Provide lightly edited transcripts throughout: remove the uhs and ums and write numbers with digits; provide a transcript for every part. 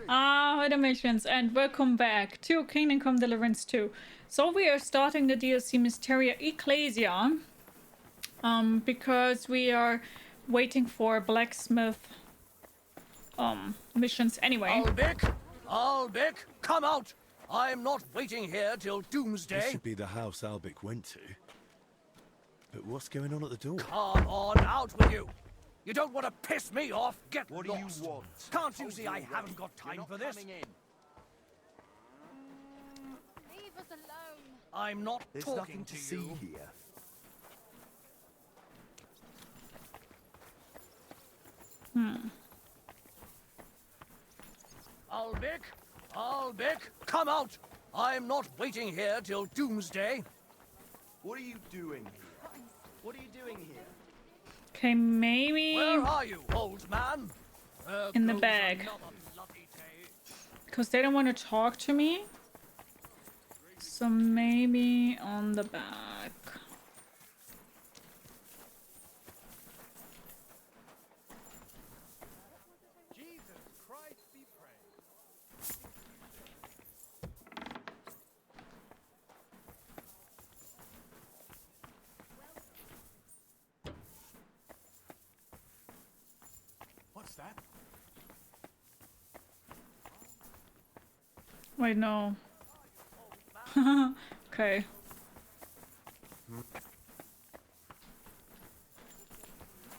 Ahoi, dalmatians, and welcome back to Kingdom Come Deliverance II. So we are starting the DLC Mysteria Ecclesiae, because we are waiting for blacksmith missions anyway. Albic, come out! I'm not waiting here till doomsday. This should be the house Albic went to. But what's going on at the door? Come on, out with you! You don't want to piss me off? Get What lost. do you want? Can't you see I haven't got time for this? Leave us alone. I'm not There's talking nothing to to see you. here. Albic, come out! I'm not waiting here till doomsday. What are you doing here? What are you doing here? Okay, maybe Where are you, old man? There in the goes bag. another bloody day. Because they don't want to talk to me. So maybe on the back. Jesus Christ be praised. What's that? Wait, no. Okay.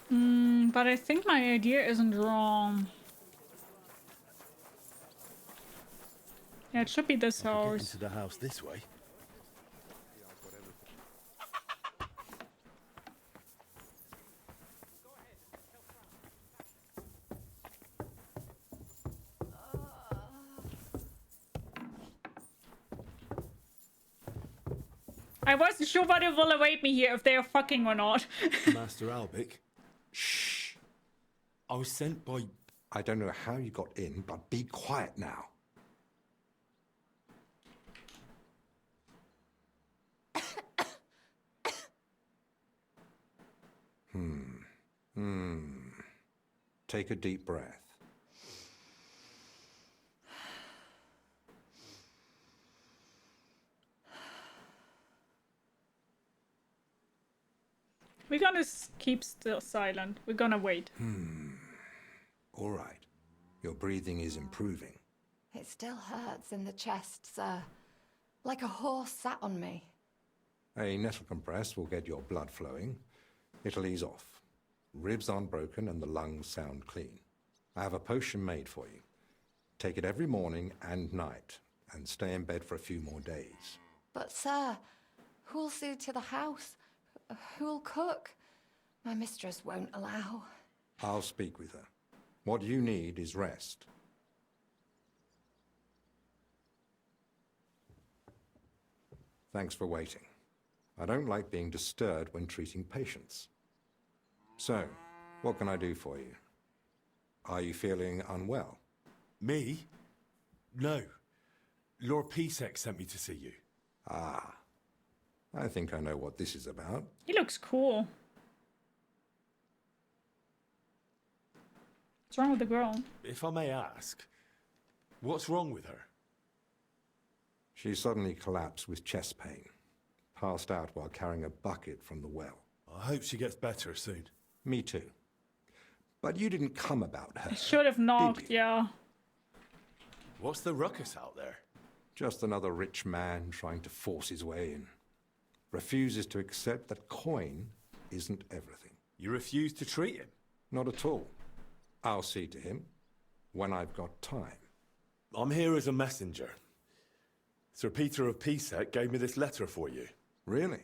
But I think my idea isn't wrong. Yeah, it should be this Get house. into the house this way. I wasn't sure what it will await me here, if they are fucking or not. Master Albic. Shh. I was sent by... I don't know how you got in, but be quiet now. Take a deep breath. We're gonna keep still silent. We're gonna wait. All right. Your breathing is improving. It still hurts in the chest, sir. Like a horse sat on me. A nettle compress will get your blood flowing. It'll ease off. Ribs aren't broken and the lungs sound clean. I have a potion made for you. Take it every morning and night, and stay in bed for a few more days. But, sir, who'll see to the house? Who'll cook? My mistress won't allow. I'll speak with her. What you need is rest. Thanks for waiting. I don't like being disturbed when treating patients. So, what can I do for you? Are you feeling unwell? Me? No. Lord Pisek sent me to see you. Ah. I think I know what this is about. He looks cool. What's wrong with the girl? If I may ask, what's wrong with her? She suddenly collapsed with chest pain. Passed out while carrying a bucket from the well. I hope she gets better soon. Me too. But you didn't come about her. Should have knocked, you? yeah. What's the ruckus out there? Just another rich man trying to force his way in. Refuses to accept that coin isn't everything. You refuse to treat him? Not at all. I'll see to him when I've got time. I'm here as a messenger. Sir Peter of Pisek gave me this letter for you. Really?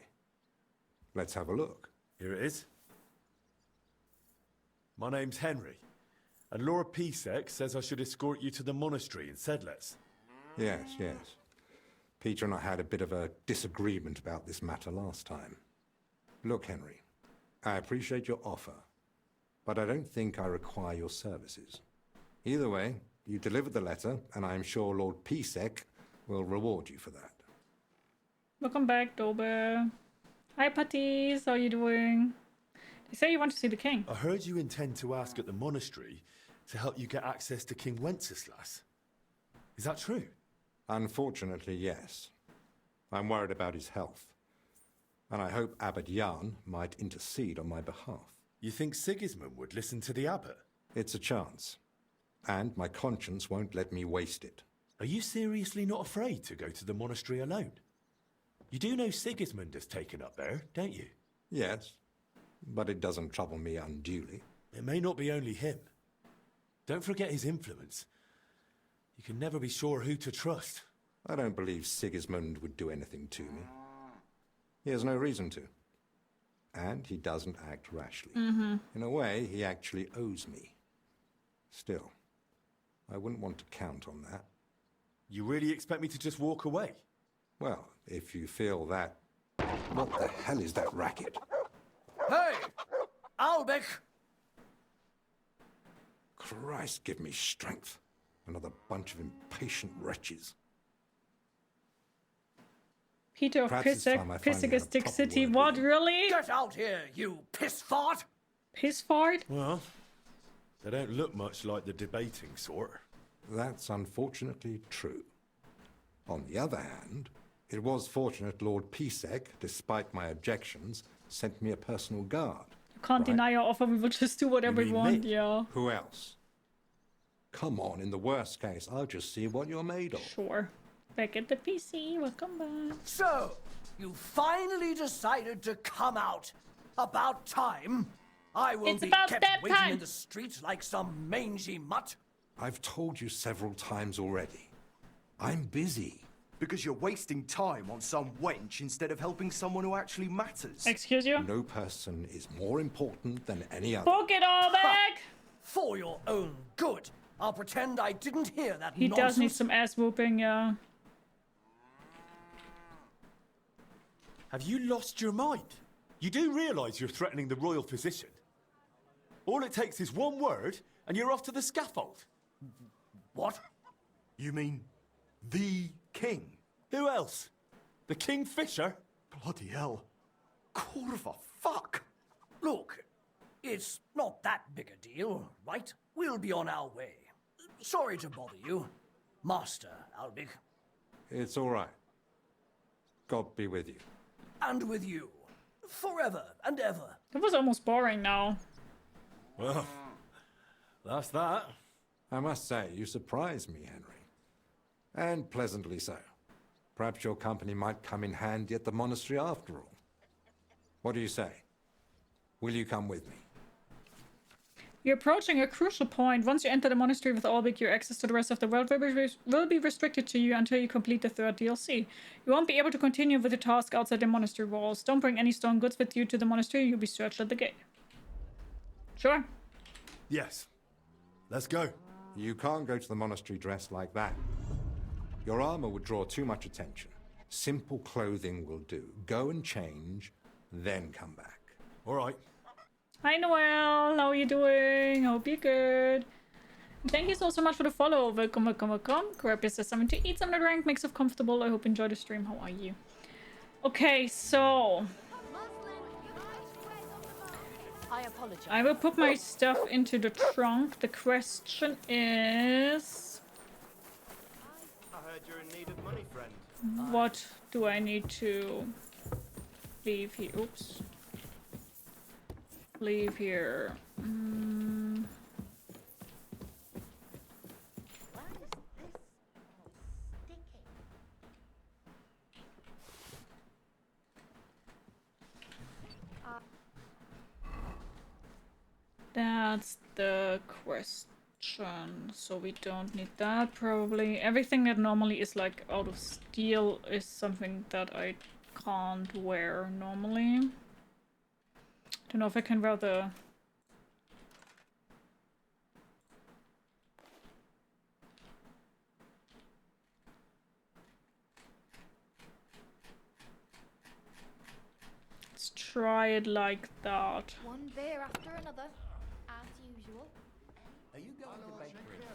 Let's have a look. Here it is. My name's Henry, and Lord Pisek says I should escort you to the monastery in Sedlitz. Yes, yes. Peter and I had a bit of a disagreement about this matter last time. Look, Henry, I appreciate your offer, but I don't think I require your services. Either way, you delivered the letter, and I am sure Lord Pisek will reward you for that. Welcome back, Dobe. Hi, putties. How are you doing? They say you want to see the king. I heard you intend to ask at the monastery to help you get access to King Wenceslas. Is that true? Unfortunately, yes. I'm worried about his health. And I hope Abbot Jan might intercede on my behalf. You think Sigismund would listen to the abbot? It's a chance. And my conscience won't let me waste it. Are you seriously not afraid to go to the monastery alone? You do know Sigismund has taken up there, don't you? Yes, but it doesn't trouble me unduly. It may not be only him. Don't forget his influence. You can never be sure who to trust. I don't believe Sigismund would do anything to me. He has no reason to. And he doesn't act rashly. In a way, he actually owes me. Still, I wouldn't want to count on that. You really expect me to just walk away? Well, if you feel that... What the hell is that racket? Hey! Albec! Christ, give me strength. Another bunch of impatient wretches. Peter of Perhaps it's time I finally had a Pisigistic proper City. word What, with you. really? Get out here, you piss fart! Piss fart? Well, they don't look much like the debating sort. That's unfortunately true. On the other hand, it was fortunate Lord Pisek, despite my objections, sent me a personal guard. You can't deny our offer. We will just do whatever we mean want. me? Yeah. Who else? Come on, in the worst case, I'll just see what you're made of. Sure. Back at the PC. Welcome back. So, you finally decided to come out. About time. I won't It's be about kept that waiting time. in the streets like some mangy mutt. I've told you several times already. I'm busy. Because you're wasting time on some wench instead of helping someone who actually matters. Excuse you? No person is more important than any other. Book it all back! For your own good. I'll pretend I didn't hear that He nonsense. does need some ass whooping, yeah. Have you lost your mind? You do realise you're threatening the royal position? All it takes is one word, and you're off to the scaffold. What? You mean the king? Who else? The Kingfisher? Bloody hell. Corva, fuck! Look, it's not that big a deal, right? We'll be on our way. Sorry to bother you, Master Albec. It's all right. God be with you. And with you. Forever and ever. That was almost boring now. Well, that's that. I must say, you surprise me, Henry. And pleasantly so. Perhaps your company might come in handy at the monastery after all. What do you say? Will you come with me? You're approaching a crucial point. Once you enter the monastery with Albec, your access to the rest of the world will be restricted to you until you complete the third DLC. You won't be able to continue with the task outside the monastery walls. Don't bring any stolen goods with you to the monastery. You'll be searched at the gate. Sure. Yes. Let's go. You can't go to the monastery dressed like that. Your armor would draw too much attention. Simple clothing will do. Go and change, then come back. All right. Hi Noel, how are you doing? Hope you're good. Thank you so much for the follow. Welcome, welcome, welcome. Grab yourself something to eat, some drink, make yourself comfortable. I hope you enjoy the stream. How are you? Okay, so I apologize. I will put my stuff into the trunk. The question is, I heard you're in need of money, friend. what do I need to leave here? Oops. Leave here. That's the question. So we don't need that probably. Everything that normally is like out of steel is something that I can't wear normally. Don't know if I can wear the... Let's try it like that. One beer after another, as usual. Are you going to bakery today?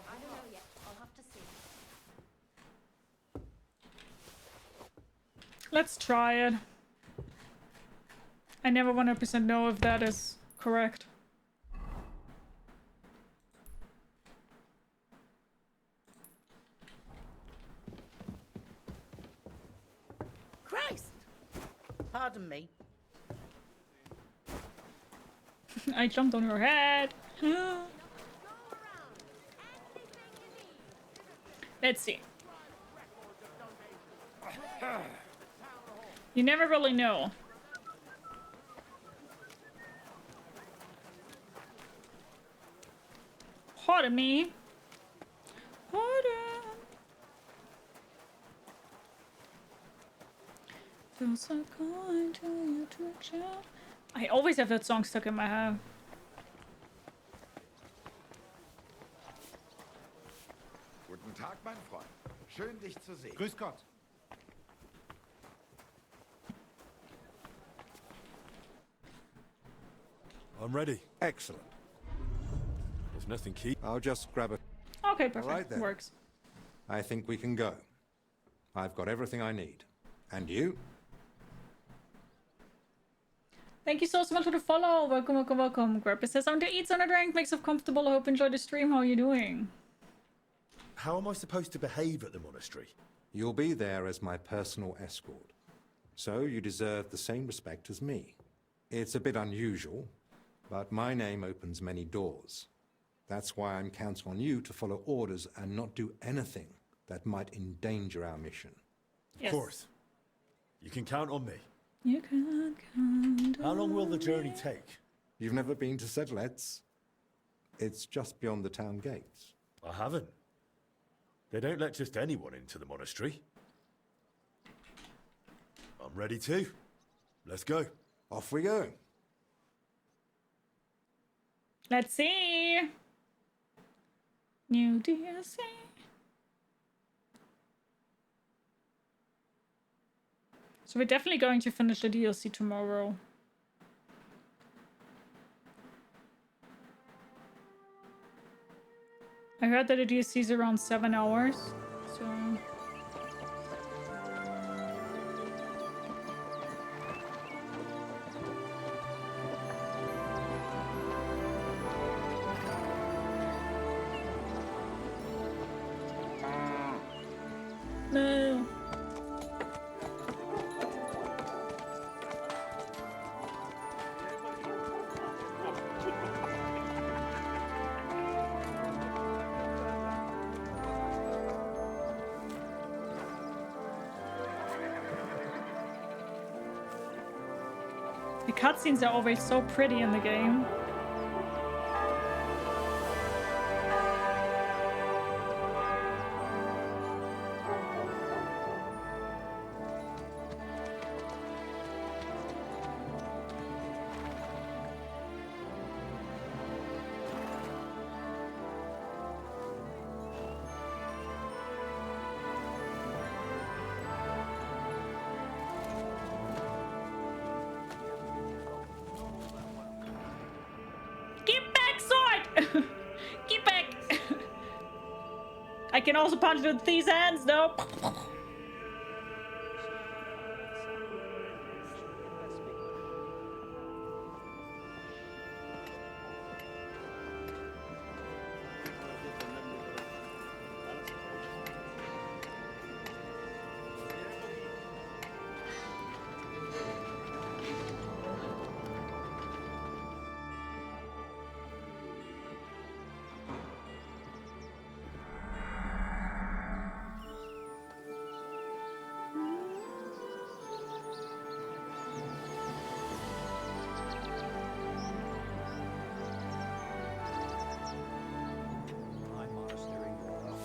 I don't know yet. I'll have to see. Let's try it. I never 100% know if that is correct. Pardon me. I jumped on her head. Let's see. You never really know. Pardon me. Pardon. Feels so kind to you to chill. I always have that song stuck in my head. Guten Tag, mein Freund. Schön, dich zu sehen. Grüß Gott. I'm ready. Excellent. There's nothing key. I'll just grab a... Okay, perfect. right then. Works. I think we can go. I've got everything I need. And you? Thank you so much for the follow. Welcome, welcome, welcome. Grab says, I'm to eat some drink. Makes yourself comfortable. I hope you enjoy the stream. How are you doing? How am I supposed to behave at the monastery? You'll be there as my personal escort. So you deserve the same respect as me. It's a bit unusual, but my name opens many doors. That's why I'm counting on you to follow orders and not do anything that might endanger our mission. Yes. Of course. You can count on me. You can count. How long will the journey take? You've never been to Sedlets? It's just beyond the town gates. I haven't. They don't let just anyone into the monastery. I'm ready too. Let's go. Off we go. Let's see. New DLC. So we're definitely going to finish the DLC tomorrow. I heard that the DLC is around 7 hours, so... No. The cutscenes are always so pretty in the game. I can also punch with these hands, though.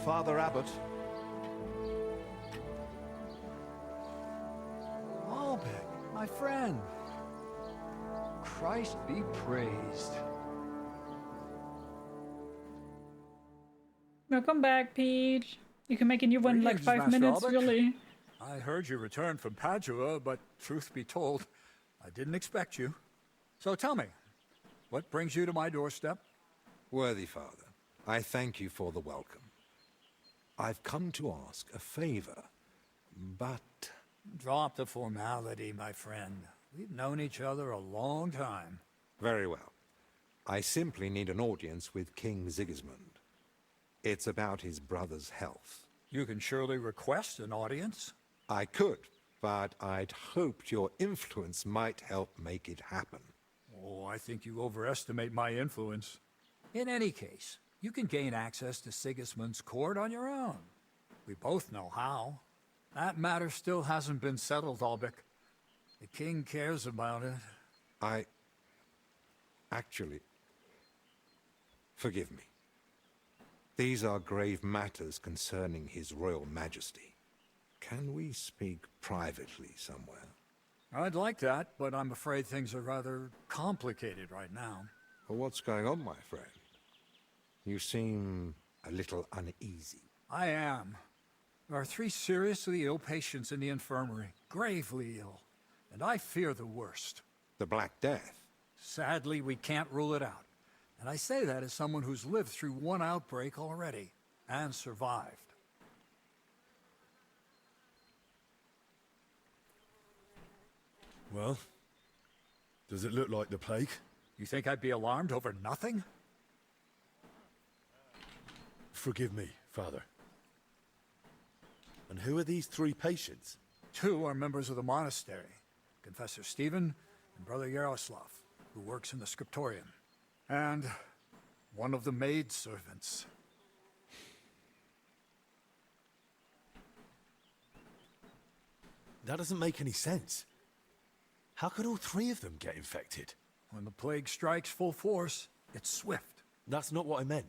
Father Abbot. Malbec, my friend. Christ be praised. Welcome back, Peach. You can make a new one in like 5 minutes, really. I heard you returned from Padua, but truth be told, I didn't expect you. So tell me, what brings you to my doorstep? Worthy Father, I thank you for the welcome. I've come to ask a favor, but... Drop the formality, my friend. We've known each other a long time. Very well. I simply need an audience with King Sigismund. It's about his brother's health. You can surely request an audience. I could, but I'd hoped your influence might help make it happen. Oh, I think you overestimate my influence. In any case, you can gain access to Sigismund's court on your own. We both know how. That matter still hasn't been settled, Albrecht. The king cares about it. Actually, forgive me. These are grave matters concerning His Royal Majesty. Can we speak privately somewhere? I'd like that, but I'm afraid things are rather complicated right now. Well, what's going on, my friend? You seem a little uneasy. I am. There are 3 seriously ill patients in the infirmary, gravely ill, and I fear the worst. The Black Death? Sadly, we can't rule it out. And I say that as someone who's lived through one outbreak already, and survived. Well, does it look like the plague? You think I'd be alarmed over nothing? Forgive me, Father. And who are these 3 patients? 2 are members of the monastery, Confessor Stephen and Brother Yaroslav, who works in the scriptorium, and one of the maidservants. That doesn't make any sense. How could all 3 of them get infected? When the plague strikes full force, it's swift. That's not what I meant.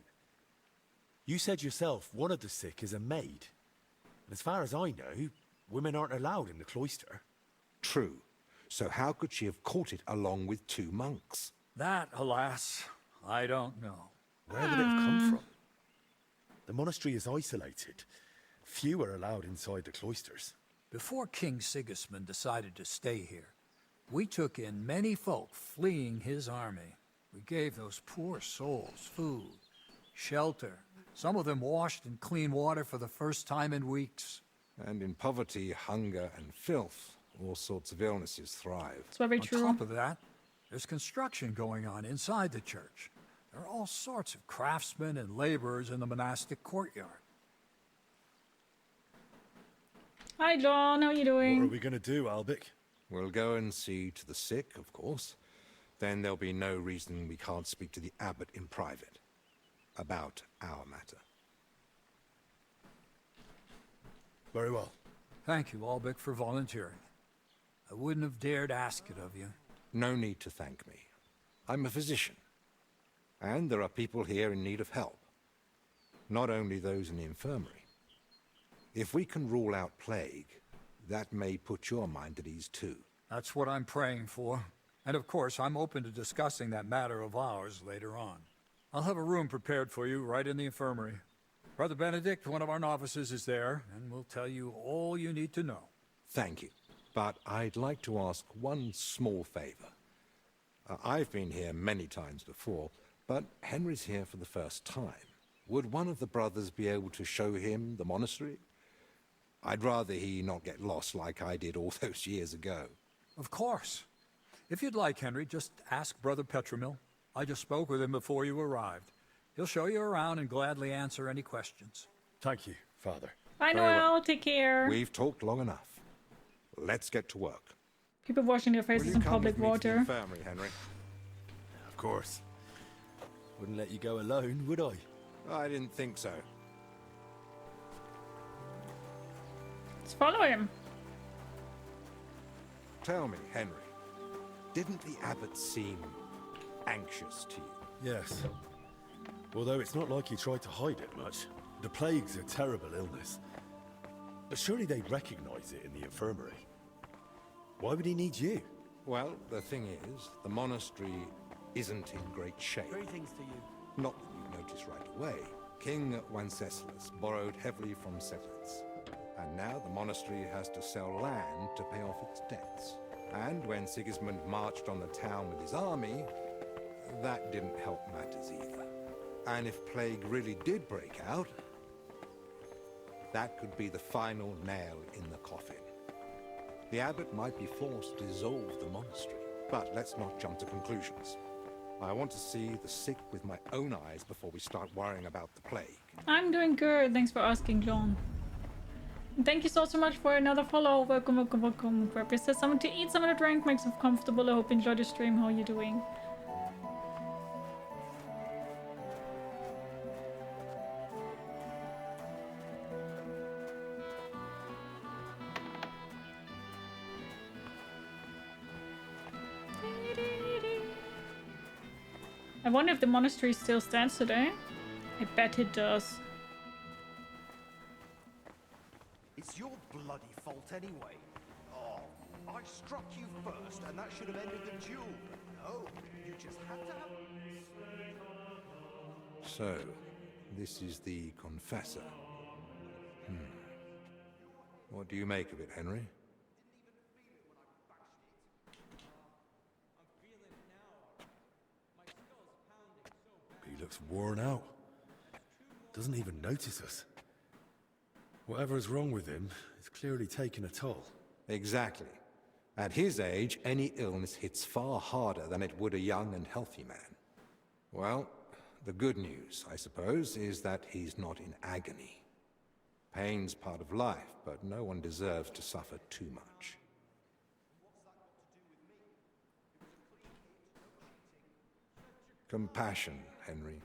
You said yourself one of the sick is a maid. And as far as I know, women aren't allowed in the cloister. True. So how could she have caught it along with 2 monks? That, alas, I don't know. Where would it have come from? The monastery is isolated. Few are allowed inside the cloisters. Before King Sigismund decided to stay here, we took in many folk fleeing his army. We gave those poor souls food, shelter. Some of them washed in clean water for the first time in weeks. And in poverty, hunger, and filth, all sorts of illnesses thrive. It's very true. On top of that, there's construction going on inside the church. There are all sorts of craftsmen and laborers in the monastic courtyard. Hi, John. How are you doing? What are we going to do, Albic? We'll go and see to the sick, of course. Then there'll be no reason we can't speak to the abbot in private about our matter. Very well. Thank you, Albrecht, for volunteering. I wouldn't have dared ask it of you. No need to thank me. I'm a physician. And there are people here in need of help. Not only those in the infirmary. If we can rule out plague, that may put your mind at ease too. That's what I'm praying for. And of course, I'm open to discussing that matter of ours later on. I'll have a room prepared for you right in the infirmary. Brother Benedict, one of our novices, is there, and will tell you all you need to know. Thank you. But I'd like to ask one small favor. I've been here many times before, but Henry's here for the first time. Would one of the brothers be able to show him the monastery? I'd rather he not get lost like I did all those years ago. Of course. If you'd like, Henry, just ask Brother Petramil. I just spoke with him before you arrived. He'll show you around and gladly answer any questions. Thank you, Father. Bye, Very Noel. well. Take care. We've talked long enough. Let's get to work. People washing their Will faces you in come public with me to the water. infirmary, Henry? Of course. Wouldn't let you go alone, would I? I didn't think so. Let's follow him. Tell me, Henry, didn't the abbot seem anxious to you? Yes. Although it's not like he tried to hide it much. The plague's a terrible illness. But surely they'd recognize it in the infirmary. Why would he need you? Well, the thing is, the monastery isn't in great shape. Greetings to you. Not that you notice right away. King Wenceslas borrowed heavily from settlers. And now the monastery has to sell land to pay off its debts. And when Sigismund marched on the town with his army, that didn't help matters either. And if plague really did break out, that could be the final nail in the coffin. The abbot might be forced to dissolve the monastery. But let's not jump to conclusions. I want to see the sick with my own eyes before we start worrying about the plague. I'm doing good. Thanks for asking, John. Thank you so much for another follow. Welcome, welcome, welcome. Grab yourself something to eat, something to drink, make yourself comfortable. I hope you enjoy the stream. How are you doing? I wonder if the monastery still stands today. I bet it does. It's your bloody fault anyway. Oh, I struck you first, and that should have ended the duel. But no, you just had to have... So, this is the confessor. What do you make of it, Henry? He looks worn out. Doesn't even notice us. Whatever's wrong with him, it's clearly taken a toll. Exactly. At his age, any illness hits far harder than it would a young and healthy man. Well, the good news, I suppose, is that he's not in agony. Pain's part of life, but no one deserves to suffer too much. Compassion, Henry,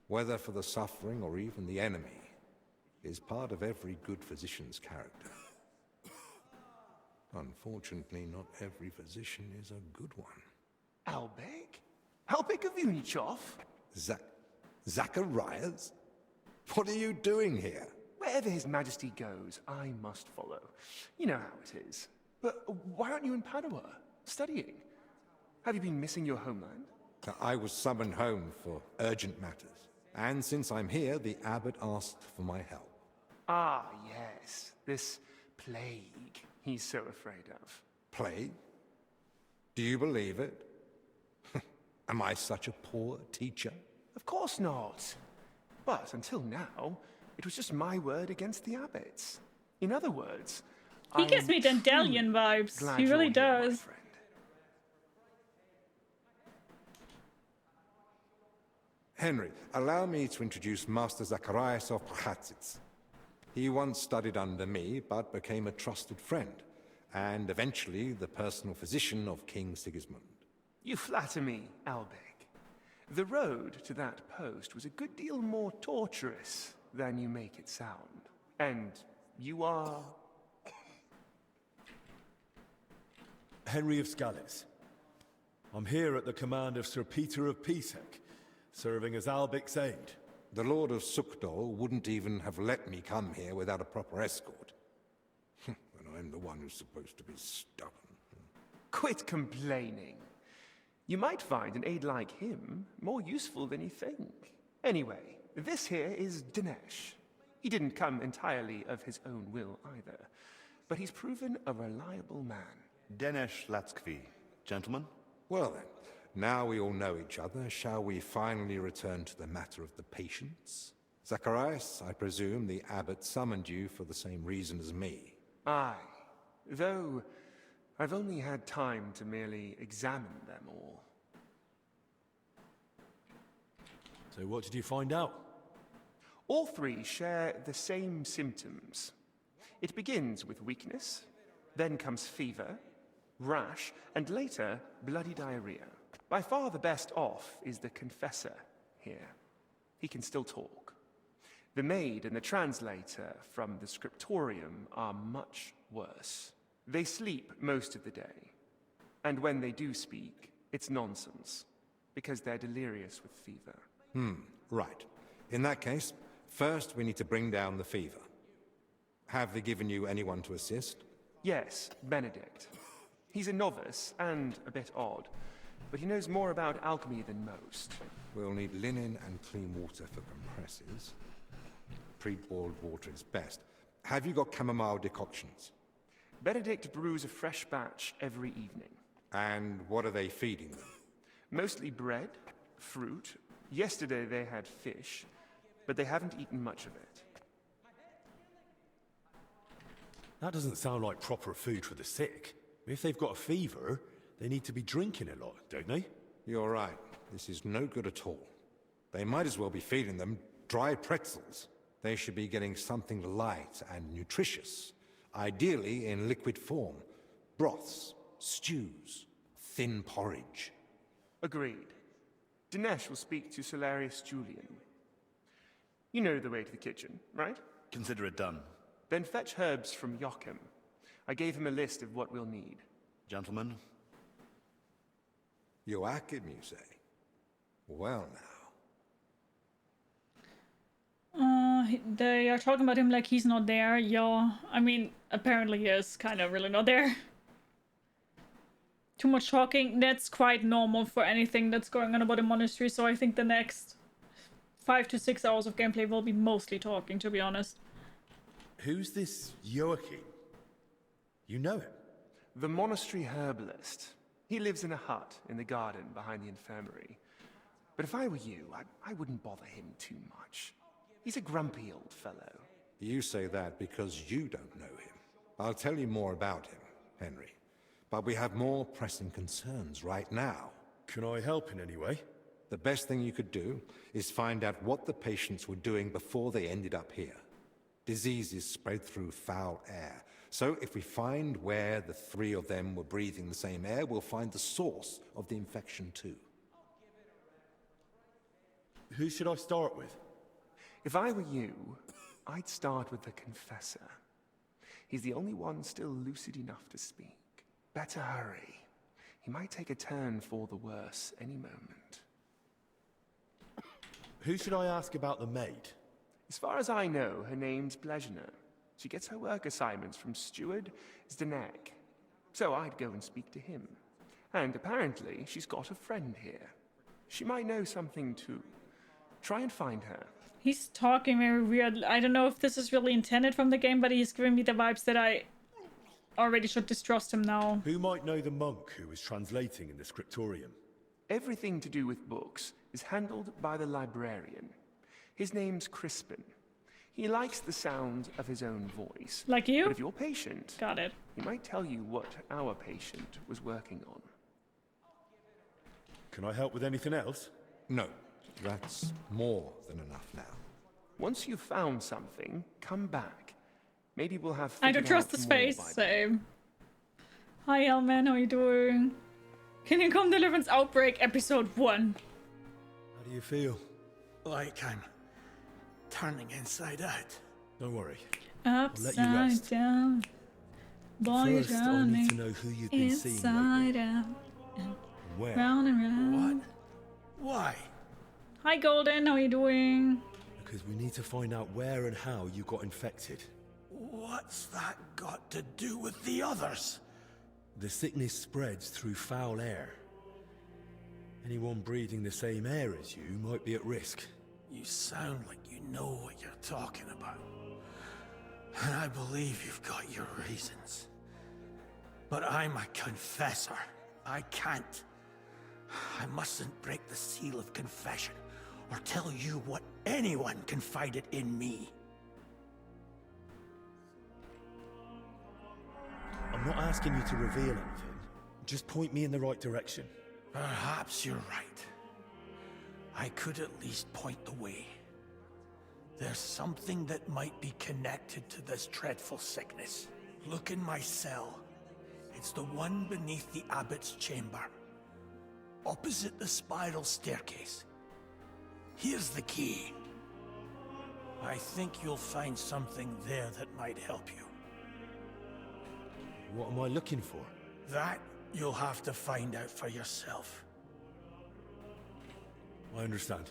whether for the suffering or even the enemy, is part of every good physician's character. Unfortunately, not every physician is a good one. Albek? Albek of Unichov? Zacharias? What are you doing here? Wherever His Majesty goes, I must follow. You know how it is. But why aren't you in Padua, studying? Have you been missing your homeland? I was summoned home for urgent matters. And since I'm here, the abbot asked for my help. Ah, yes. This plague he's so afraid of. Plague? Do you believe it? Am I such a poor teacher? Of course not. But until now, it was just my word against the abbot's. In other words, He gives me Dandelion vibes. He really does. Henry, allow me to introduce Master Zacharias of Prchatsitz. He once studied under me, but became a trusted friend, and eventually the personal physician of King Sigismund. You flatter me, Albek. The road to that post was a good deal more torturous than you make it sound. And you are... Henry of Scales. I'm here at the command of Sir Peter of Pisek, serving as Albek's aide. The Lord of Sukdol wouldn't even have let me come here without a proper escort. And I'm the one who's supposed to be stubborn. Quit complaining. You might find an aide like him more useful than you think. Anyway, this here is Dinesh. He didn't come entirely of his own will either, but he's proven a reliable man. Dinesh Latskvi. Gentlemen? Well then, now we all know each other, shall we finally return to the matter of the patients? Zacharias, I presume the abbot summoned you for the same reason as me. Aye, though I've only had time to merely examine them all. So what did you find out? All three share the same symptoms. It begins with weakness, then comes fever, rash, and later bloody diarrhea. By far the best off is the confessor here. He can still talk. The maid and the translator from the scriptorium are much worse. They sleep most of the day, and when they do speak, it's nonsense, because they're delirious with fever. Right. In that case, first we need to bring down the fever. Have they given you anyone to assist? Yes, Benedict. He's a novice and a bit odd, but he knows more about alchemy than most. We'll need linen and clean water for compresses. Pre-boiled water is best. Have you got chamomile decoctions? Benedict brews a fresh batch every evening. And what are they feeding them? Mostly bread, fruit. Yesterday they had fish, but they haven't eaten much of it. That doesn't sound like proper food for the sick. If they've got a fever, they need to be drinking a lot, don't they? You're right. This is no good at all. They might as well be feeding them dry pretzels. They should be getting something light and nutritious, ideally in liquid form. Broths, stews, thin porridge. Agreed. Dinesh will speak to Solarius Julian. You know the way to the kitchen, right? Consider it done. Then fetch herbs from Joachim. I gave him a list of what we'll need. Gentlemen, Joachim, you say? Well now. They are talking about him like he's not there. Yeah, I mean, apparently he is kind of really not there. Too much talking. That's quite normal for anything that's going on about the monastery, so I think the next 5 to 6 hours of gameplay will be mostly talking, to be honest. Who's this Joachim? You know him? The monastery herbalist. He lives in a hut in the garden behind the infirmary. But if I were you, I wouldn't bother him too much. He's a grumpy old fellow. You say that because you don't know him. I'll tell you more about him, Henry. But we have more pressing concerns right now. Can I help in any way? The best thing you could do is find out what the patients were doing before they ended up here. Diseases spread through foul air. So if we find where the 3 of them were breathing the same air, we'll find the source of the infection too. Who should I start with? If I were you, I'd start with the confessor. He's the only one still lucid enough to speak. Better hurry. He might take a turn for the worse any moment. Who should I ask about the maid? As far as I know, her name's Blezhna. She gets her work assignments from Steward Zdenek. So I'd go and speak to him. And apparently, she's got a friend here. She might know something too. Try and find her. He's talking very weird. I don't know if this is really intended from the game, but he's giving me the vibes that I already should distrust him now. Who might know the monk who was translating in the scriptorium? Everything to do with books is handled by the librarian. His name's Crispin. He likes the sound of his own voice. Like you? But if you're patient, got it. He might tell you what our patient was working on. Can I help with anything else? No, that's more than enough now. Once you've found something, come back. Maybe we'll have. I don't trust his face. Same. Hi, Elman. How you doing? Kingdom Come Deliverance Outbreak, Episode 1. How do you feel? Like I'm turning inside out. Don't worry. Upside down. Boy, First, I need to know who you've been seeing inside out. Where? Round and round. What? Why? Hi, Golden. How you doing? Because we need to find out where and how you got infected. What's that got to do with the others? The sickness spreads through foul air. Anyone breathing the same air as you might be at risk. You sound like you know what you're talking about. And I believe you've got your reasons. But I'm a confessor. I can't. I mustn't break the seal of confession or tell you what anyone confided in me. I'm not asking you to reveal anything. Just point me in the right direction. Perhaps you're right. I could at least point the way. There's something that might be connected to this dreadful sickness. Look in my cell. It's the one beneath the abbot's chamber, opposite the spiral staircase. Here's the key. I think you'll find something there that might help you. What am I looking for? That you'll have to find out for yourself. I understand.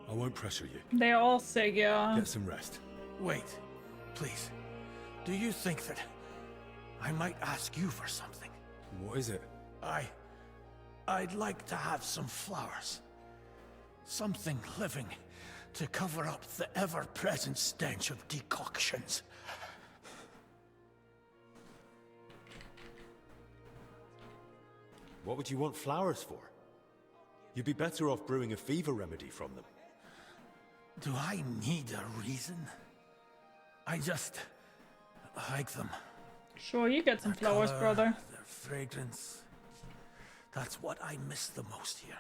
I won't pressure you. They're all sick, yeah. Get some rest. Wait, please. Do you think that I might ask you for something? What is it? I'd like to have some flowers. Something living to cover up the ever-present stench of decoctions. What would you want flowers for? You'd be better off brewing a fever remedy from them. Do I need a reason? I just like them. Sure, you get some Their flowers, color, brother. Their fragrance. That's what I miss the most here.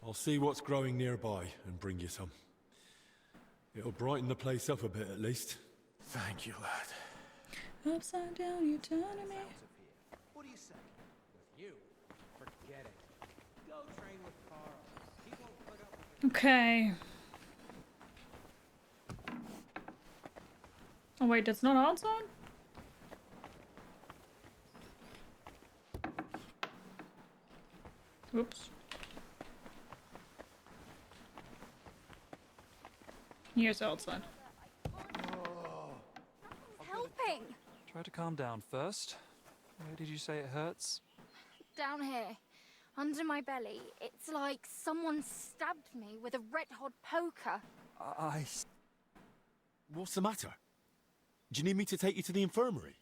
I'll see what's growing nearby and bring you some. It'll brighten the place up a bit at least. Thank you, lad. Upside down, you're turning me. What do you say? You? Forget it. Go train with Carl. He won't put up with it. Okay. Oh wait, that's not outside? Oops. Here's outside. Helping! Try to calm down first. Where did you say it hurts? Down here, under my belly, it's like someone stabbed me with a red-hot poker. What's the matter? Do you need me to take you to the infirmary?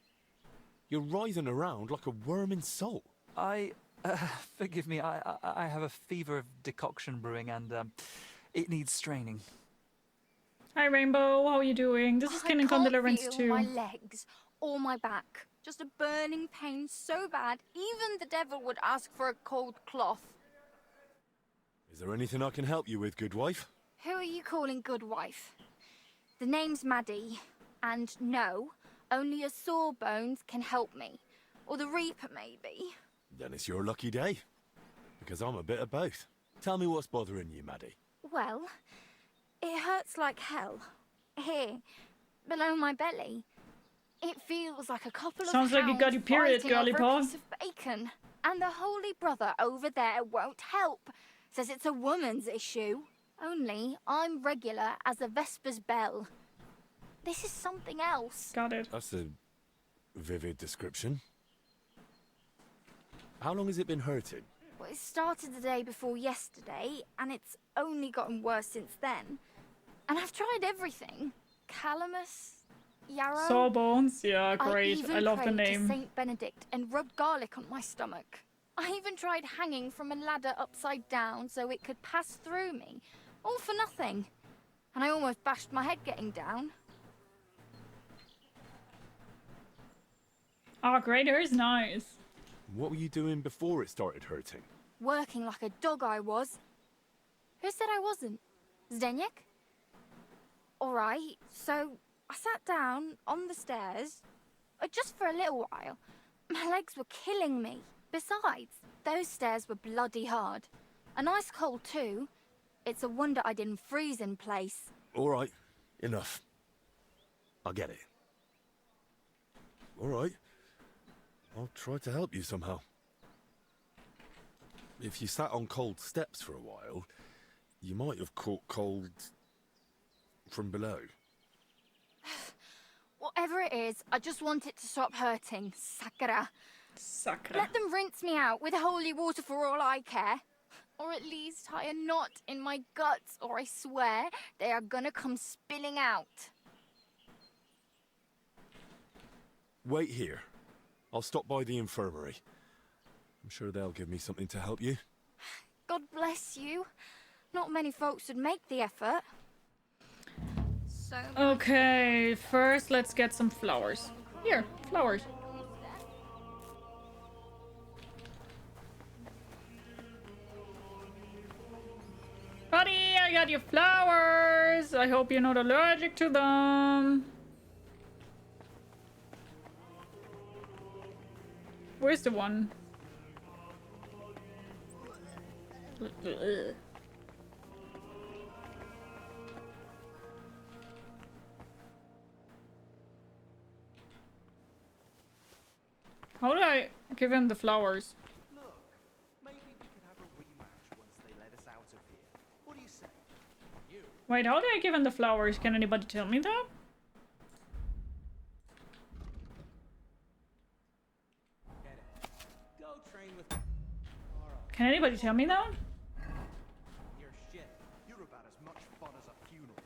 You're writhing around like a worm in salt. Forgive me, I have a fever of decoction brewing and, it needs straining. Hi Rainbow, how are you doing? This is Kingdom Come Deliverance II. My legs or my back. Just a burning pain so bad, even the devil would ask for a cold cloth. Is there anything I can help you with, good wife? Who are you calling good wife? The name's Maddie, and no, only a sore bones can help me. Or the Reaper, maybe. Then it's your lucky day. Because I'm a bit of both. Tell me what's bothering you, Maddie. Well, it hurts like hell. Here, below my belly. It feels like a couple Sounds of like you got your period, girly over paw. a piece of bacon. And the holy brother over there won't help. Says it's a woman's issue. Only I'm regular as a Vesper's bell. This is something else. Got it. That's a vivid description. How long has it been hurting? Well, it started the day before yesterday, and it's only gotten worse since then. And I've tried everything. Calamus, yarrow. Sawbones, yeah, great. I love the prayed name. to Saint Benedict and rubbed garlic on my stomach. I even tried hanging from a ladder upside down so it could pass through me. All for nothing. And I almost bashed my head getting down. Oh, great, here's nice. What were you doing before it started hurting? Working like a dog I was. Who said I wasn't? Zdeněk? Alright, so I sat down on the stairs, just for a little while. My legs were killing me. Besides, those stairs were bloody hard. And ice cold too. It's a wonder I didn't freeze in place. All right, enough. I get it. All right. I'll try to help you somehow. If you sat on cold steps for a while, you might have caught cold from below. Whatever it is, I just want it to stop hurting. Sakura. Sakura. Let them rinse me out with holy water for all I care. Or at least tie a knot in my guts, or I swear they are gonna come spilling out. Wait here. I'll stop by the infirmary. I'm sure they'll give me something to help you. God bless you. Not many folks would make the effort. So Okay, first let's get some flowers. Here, flowers. Buddy, I got your flowers. I hope you're not allergic to them. Where's the one? How do I give him the flowers? Look, maybe we could have a rematch once they let us out of here. What do you say? You? Wait, how do I give him the flowers? Can anybody tell me that? Get it. Go train with Can anybody tell me that? your shit. You're about as much fun as a funeral.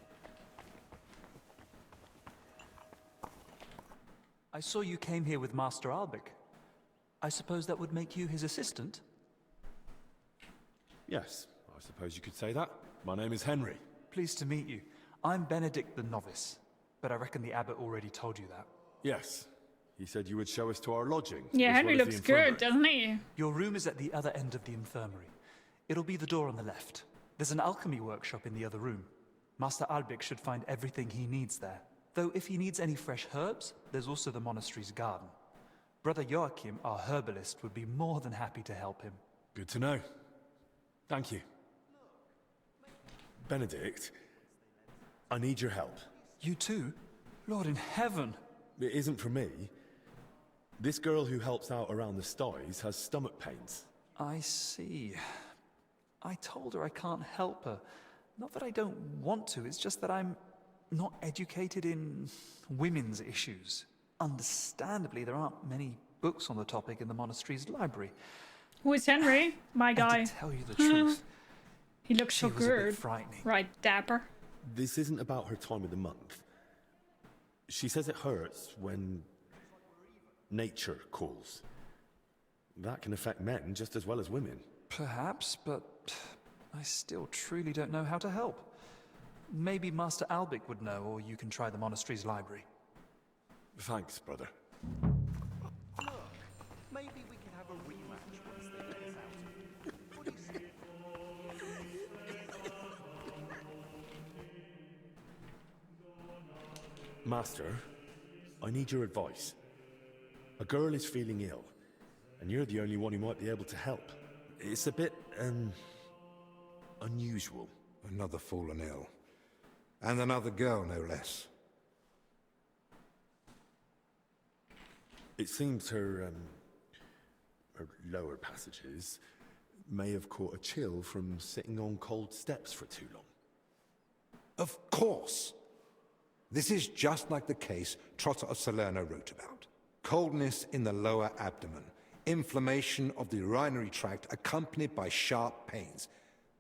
I saw you came here with Master Albic. I suppose that would make you his assistant? Yes, I suppose you could say that. My name is Henry. Pleased to meet you. I'm Benedict the Novice, but I reckon the abbot already told you that. Yes. He said you would show us to our lodging. Yeah, as Henry well as the looks good, infirmary. doesn't he? Your room is at the other end of the infirmary. It'll be the door on the left. There's an alchemy workshop in the other room. Master Albig should find everything he needs there. Though if he needs any fresh herbs, there's also the monastery's garden. Brother Joachim, our herbalist, would be more than happy to help him. Good to know. Thank you. Benedict, I need your help. You too? Lord in heaven! It isn't for me. This girl who helps out around the styes has stomach pains. I see. I told her I can't help her. Not that I don't want to, it's just that I'm not educated in women's issues. Understandably, there aren't many books on the topic in the monastery's library. Who is Henry? My guy. And to tell you the truth, he looks so she was a bit good. frightening. Right, dapper. This isn't about her time of the month. She says it hurts when nature calls. That can affect men just as well as women. Perhaps, but I still truly don't know how to help. Maybe Master Albig would know, or you can try the monastery's library. Thanks, brother. Look, maybe we can have a rematch once they let us out. What do you say? Master, I need your advice. A girl is feeling ill, and you're the only one who might be able to help. It's a bit, unusual. Another fallen ill. And another girl, no less. It seems her lower passages may have caught a chill from sitting on cold steps for too long. Of course! This is just like the case Trotter of Salerno wrote about. Coldness in the lower abdomen, inflammation of the urinary tract accompanied by sharp pains.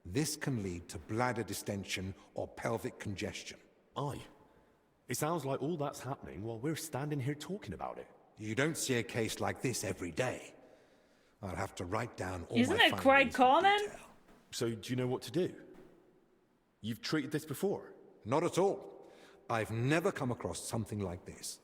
This can lead to bladder distension or pelvic congestion. Aye. It sounds like all that's happening while we're standing here talking about it. You don't see a case like this every day. I'll have to write down all Isn't my it quite findings in common? detail. So do you know what to do? You've treated this before? Not at all. I've never come across something like this.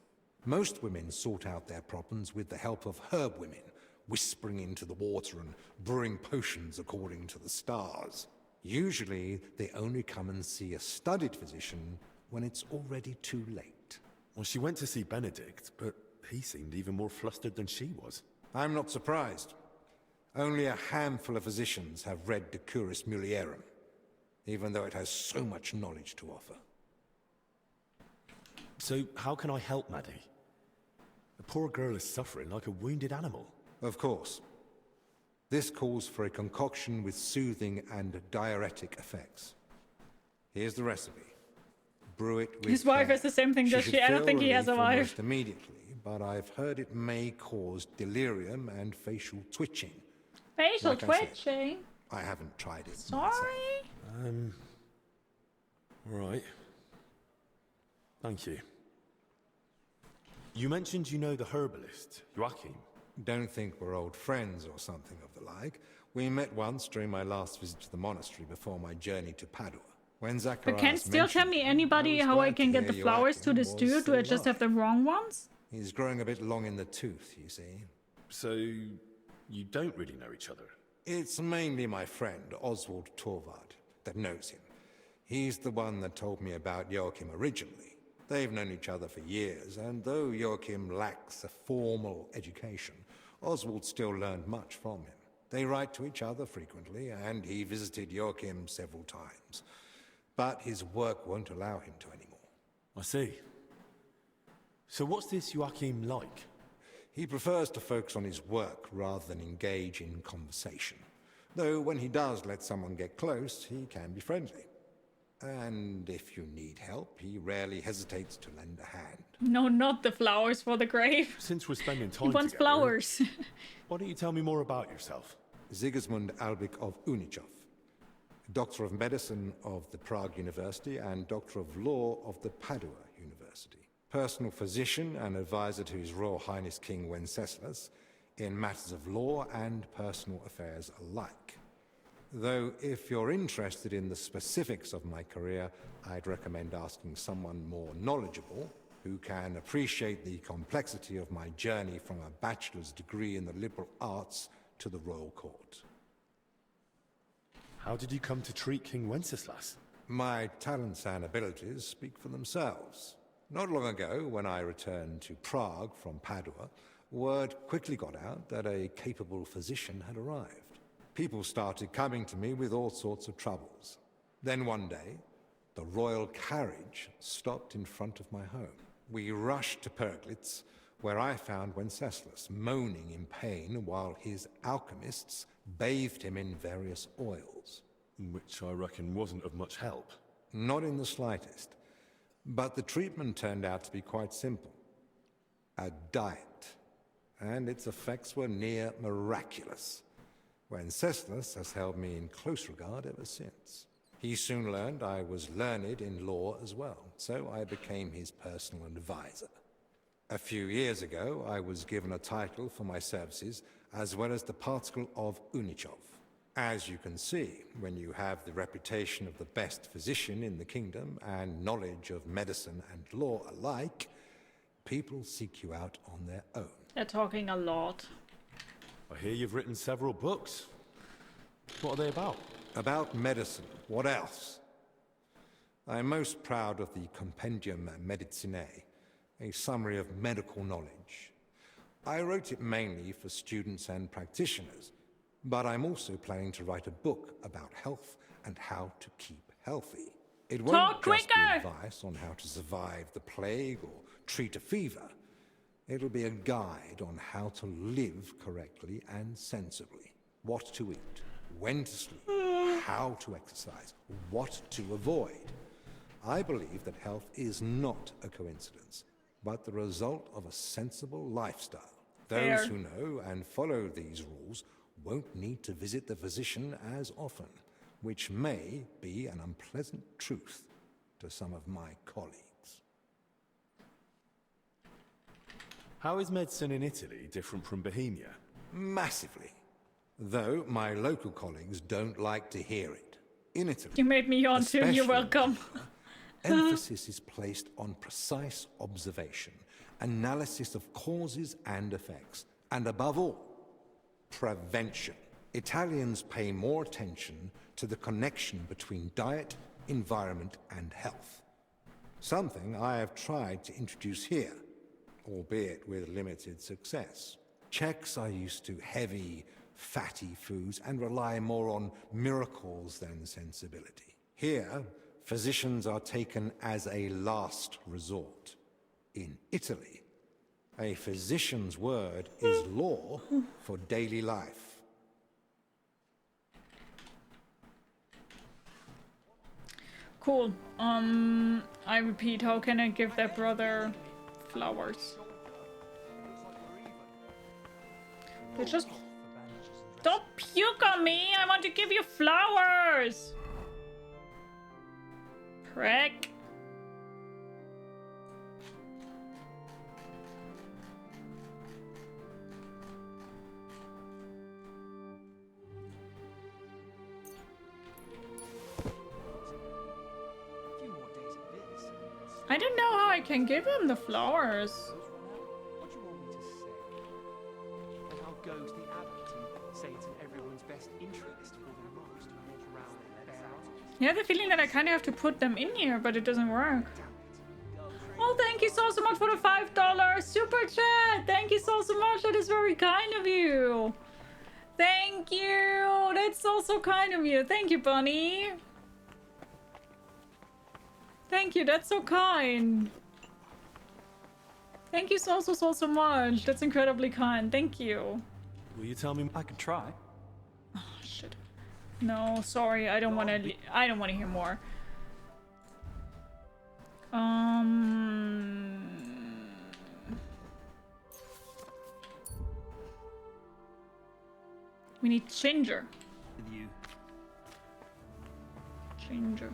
Most women sort out their problems with the help of herb women, whispering into the water and brewing potions according to the stars. Usually, they only come and see a studied physician when it's already too late. Well, she went to see Benedict, but he seemed even more flustered than she was. I'm not surprised. Only a handful of physicians have read De Curis Mulierum, even though it has so much knowledge to offer. So how can I help Maddie? The poor girl is suffering like a wounded animal. Of course. This calls for a concoction with soothing and diuretic effects. Here's the recipe. Brew it with His wife care. has the same thing, does she? I don't feel think he has a relief wife. almost immediately, but I've heard it may cause delirium and facial twitching. Facial Like I said, twitching? I haven't tried it Sorry? myself. Right. Thank you. You mentioned you know the herbalist, Joachim. Don't think we're old friends or something of the like. We met once during my last visit to the monastery before my journey to Padua. When Zacharias But can still tell me anybody how I can get the flowers to this dude? Do I just have the wrong ones? He's growing a bit long in the tooth, you see. So, you don't really know each other? It's mainly my friend, Oswald Torvald, that knows him. He's the one that told me about Joachim originally. They've known each other for years, and though Joachim lacks a formal education, Oswald still learned much from him. They write to each other frequently, and he visited Joachim several times. But his work won't allow him to anymore. I see. So what's this Joachim like? He prefers to focus on his work rather than engage in conversation. Though when he does let someone get close, he can be friendly. And if you need help, he rarely hesitates to lend a hand. No, not the flowers for the grave. Since we're spending time He wants together, flowers. why don't you tell me more about yourself? Sigismund Albig of Unichov, Doctor of Medicine of the Prague University and Doctor of Law of the Padua University. Personal physician and advisor to His Royal Highness King Wenceslas in matters of law and personal affairs alike. Though if you're interested in the specifics of my career, I'd recommend asking someone more knowledgeable who can appreciate the complexity of my journey from a bachelor's degree in the liberal arts to the royal court. How did you come to treat King Wenceslas? My talents and abilities speak for themselves. Not long ago, when I returned to Prague from Padua, word quickly got out that a capable physician had arrived. People started coming to me with all sorts of troubles. Then one day, the royal carriage stopped in front of my home. We rushed to Perglitz, where I found Wenceslas moaning in pain while his alchemists bathed him in various oils. Which I reckon wasn't of much help. Not in the slightest. But the treatment turned out to be quite simple. A diet. And its effects were near miraculous. Wenceslas has held me in close regard ever since. He soon learned I was learned in law as well, so I became his personal advisor. A few years ago, I was given a title for my services, as well as the particle of Unichov. As you can see, when you have the reputation of the best physician in the kingdom and knowledge of medicine and law alike, people seek you out on their own. They're talking a lot. I hear you've written several books. What are they about? About medicine. What else? I'm most proud of the Compendium Medicinae, a summary of medical knowledge. I wrote it mainly for students and practitioners, but I'm also planning to write a book about health and how to keep healthy. It won't just be advice on how to survive the plague or treat a fever. It'll be a guide on how to live correctly and sensibly. What to eat, when to sleep, how to exercise, what to avoid. I believe that health is not a coincidence, but the result of a sensible lifestyle. Those who know and follow these rules won't need to visit the physician as often, which may be an unpleasant truth to some of my colleagues. How is medicine in Italy different from Bohemia? Massively. Though my local colleagues don't like to hear it. In Italy, You made me yawn too, you're welcome. emphasis is placed on precise observation, analysis of causes and effects, and above all, prevention. Italians pay more attention to the connection between diet, environment, and health. Something I have tried to introduce here, albeit with limited success. Czechs are used to heavy, fatty foods and rely more on miracles than sensibility. Here, physicians are taken as a last resort. In Italy, a physician's word is law for daily life. Cool. I repeat, how can I give that brother flowers? They just don't puke on me. I want to give you flowers. Prick. I don't know how I can give him the flowers. What do you want me to say? And I'll go to the abbot and say it's in everyone's best interest for the monks to walk around and bear arms. I have the feeling that I kind of have to put them in here, but it doesn't work. Oh, thank you so much for the $5 super chat. Thank you so much. That is very kind of you. Thank you. That's so kind of you. Thank you, Bunny. Thank you. That's so kind. Thank you so much. That's incredibly kind. Thank you. Will you tell me? I can try. Oh, shit. No, sorry. I don't want to. I don't want to hear more. We need ginger. With you. Ginger.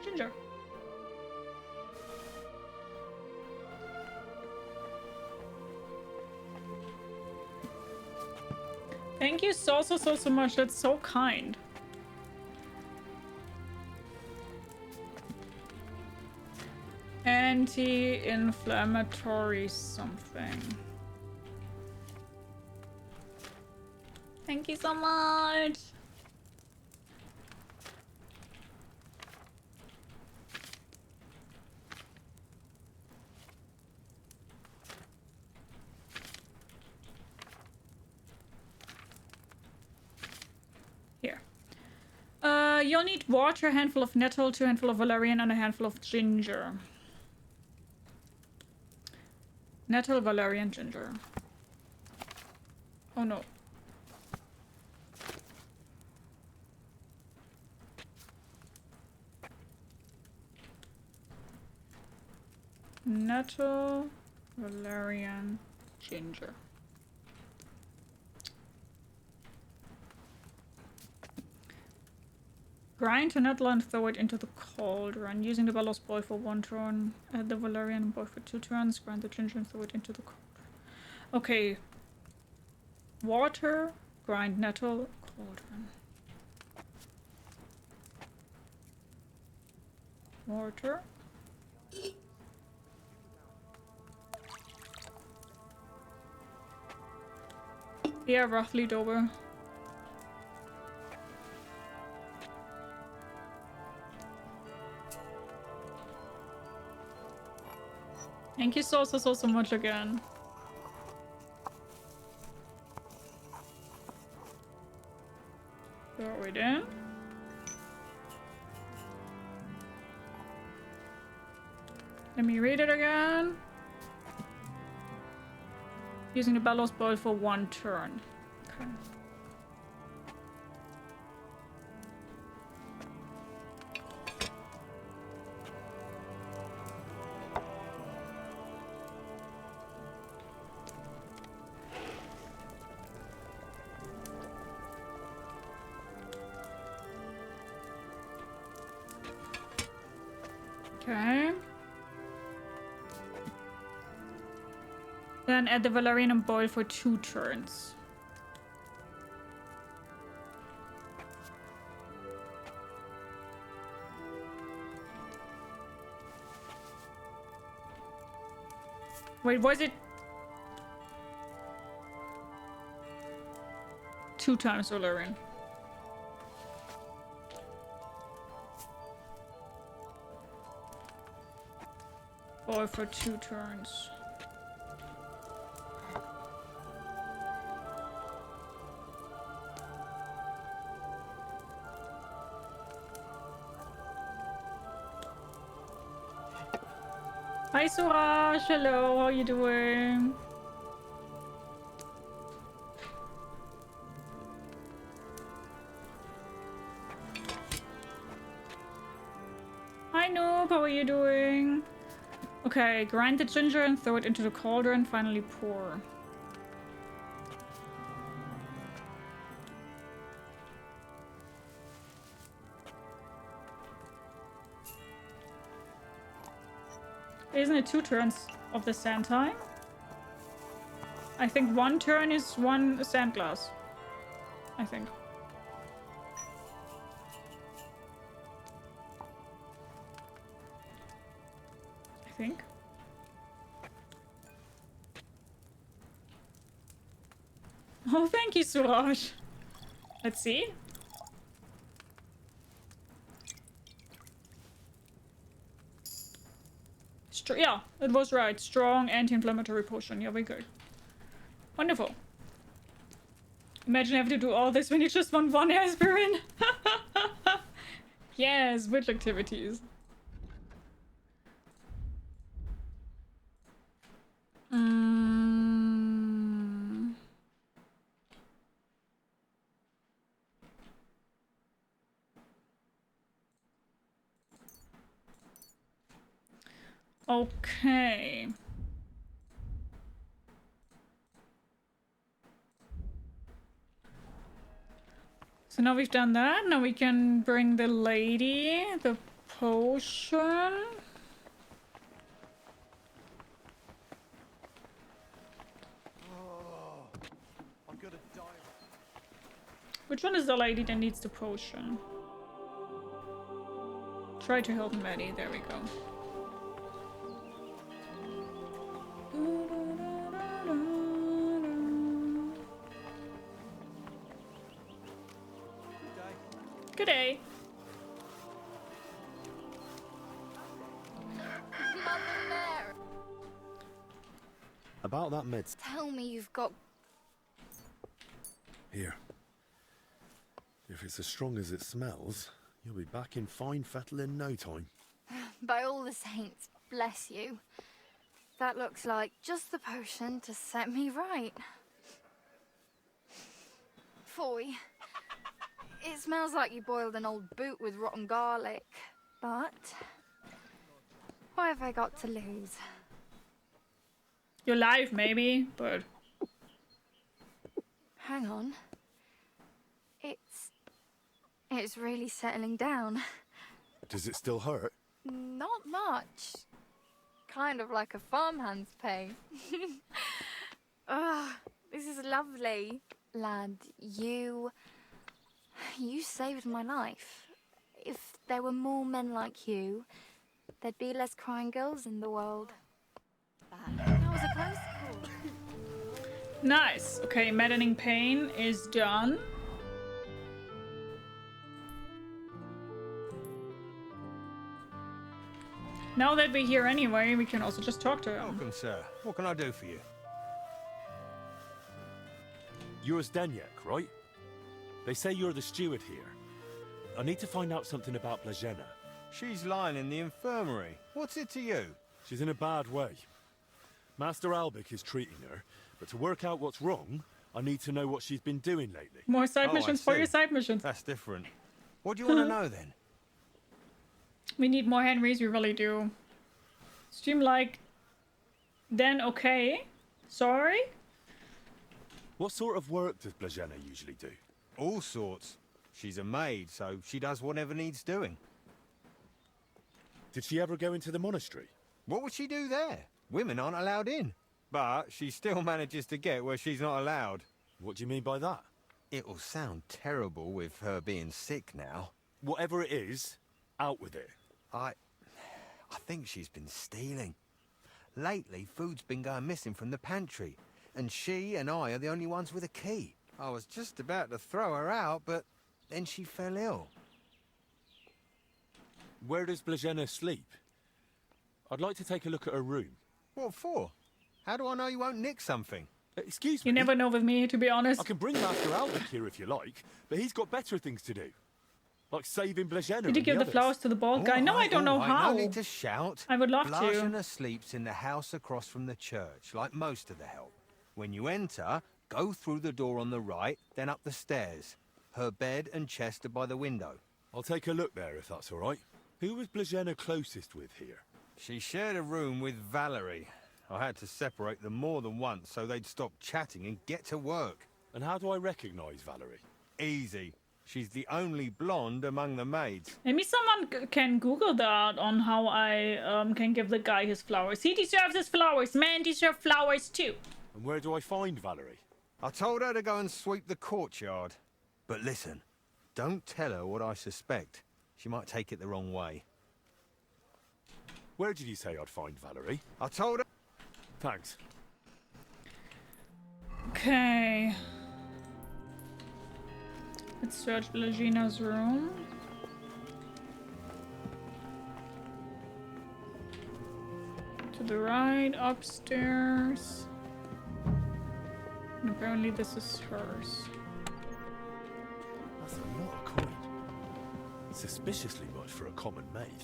Ginger. Thank you so much. That's so kind. Anti-inflammatory something. Thank you so much. Here. You'll need water, a handful of nettle, 2 handful of valerian, and a handful of ginger. Nettle, valerian, ginger. Oh no. Nettle, valerian, ginger. Grind the nettle and throw it into the cauldron. Using the bellows boil for 1 turn. Add the valerian and boil for 2 turns. Grind the ginger and throw it into the cauldron. Okay. Water, grind nettle, cauldron. Water. Yeah, roughly Dober. Thank you so much again. Throw it in. Let me read it again. Using the bellows boil for 1 turn. Okay. Okay. Then add the valerian and boil for 2 turns. Wait, was it 2 times valerian? Boil for 2 turns. Hi Suraj, hello, how are you doing? Hi Noob, how are you doing? Okay, grind the ginger and throw it into the cauldron, finally pour. Isn't it 2 turns of the sand time? I think 1 turn is 1 sand glass. I think. Oh, thank you, Suraj. Let's see. Yeah, it was right. Strong anti-inflammatory potion. Yeah, we're good. Wonderful. Imagine having to do all this when you just want 1 aspirin. Yes, which activities? Okay. So now we've done that. Now we can bring the lady the potion. Which one is the lady that needs the potion? Try to help Maddie. There we go. About that meds. Tell me you've got... Here. If it's as strong as it smells, you'll be back in fine fettle in no time. By all the saints, bless you. That looks like just the potion to set me right. Foy. It smells like you boiled an old boot with rotten garlic. But... what have I got to lose? Your life, maybe, but... Hang on. It's really settling down. Does it still hurt? Not much. Kind of like a farmhand's pain. Oh, this is lovely. Lad, you saved my life. If there were more men like you, there'd be less crying girls in the world. That was a close call. Nice. Okay, maddening pain is done. Now that we're here anyway, we can also just talk to him. Welcome, sir. What can I do for you? You're Zdeněk, right? They say you're the steward here. I need to find out something about Blažena. She's lying in the infirmary. What's it to you? She's in a bad way. Master Albik is treating her, but to work out what's wrong, I need to know what she's been doing lately. More side missions for your side missions. That's different. What do you want to know then? We need more Henrys, we really do. Stream like... then okay. Sorry? What sort of work does Blažena usually do? All sorts. She's a maid, so she does whatever needs doing. Did she ever go into the monastery? What would she do there? Women aren't allowed in. But she still manages to get where she's not allowed. What do you mean by that? It'll sound terrible with her being sick now. Whatever it is, out with it. I think she's been stealing. Lately, food's been going missing from the pantry, and she and I are the only ones with a key. I was just about to throw her out, but then she fell ill. Where does Blažena sleep? I'd like to take a look at her room. What for? How do I know you won't nick something? Excuse me? You never know with me, to be honest. I can bring Master Albik here if you like, but he's got better things to do. Like saving Blažena. Did you give the flowers to the bald guy? No, I don't know how. No need to shout. I would love to. Blažena sleeps in the house across from the church, like most of the help. When you enter, go through the door on the right, then up the stairs. Her bed and chest are by the window. I'll take a look there if that's all right. Who was Blažena closest with here? She shared a room with Valerie. I had to separate them more than once so they'd stop chatting and get to work. And how do I recognise Valerie? Easy. She's the only blonde among the maids. Maybe someone can Google that on how I can give the guy his flowers. He deserves his flowers. Men deserve flowers too. And where do I find Valerie? I told her to go and sweep the courtyard. But listen, don't tell her what I suspect. She might take it the wrong way. Where did you say I'd find Valerie? I told her... Thanks. Okay. Let's search Blažena's room. To the right, upstairs. And apparently this is hers. That's a lot of coin. Suspiciously much for a common maid.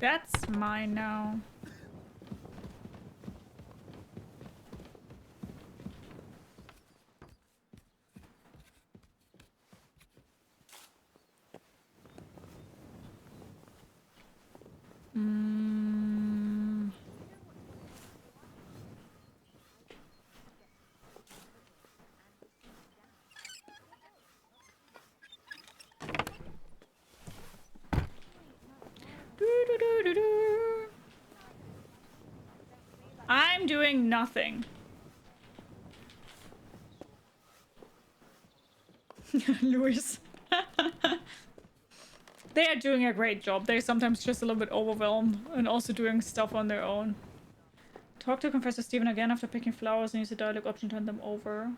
That's mine now. I'm doing nothing. Luis. They are doing a great job. They're sometimes just a little bit overwhelmed and also doing stuff on their own. Talk to Confessor Stephen again after picking flowers and use the dialogue option to hand them over.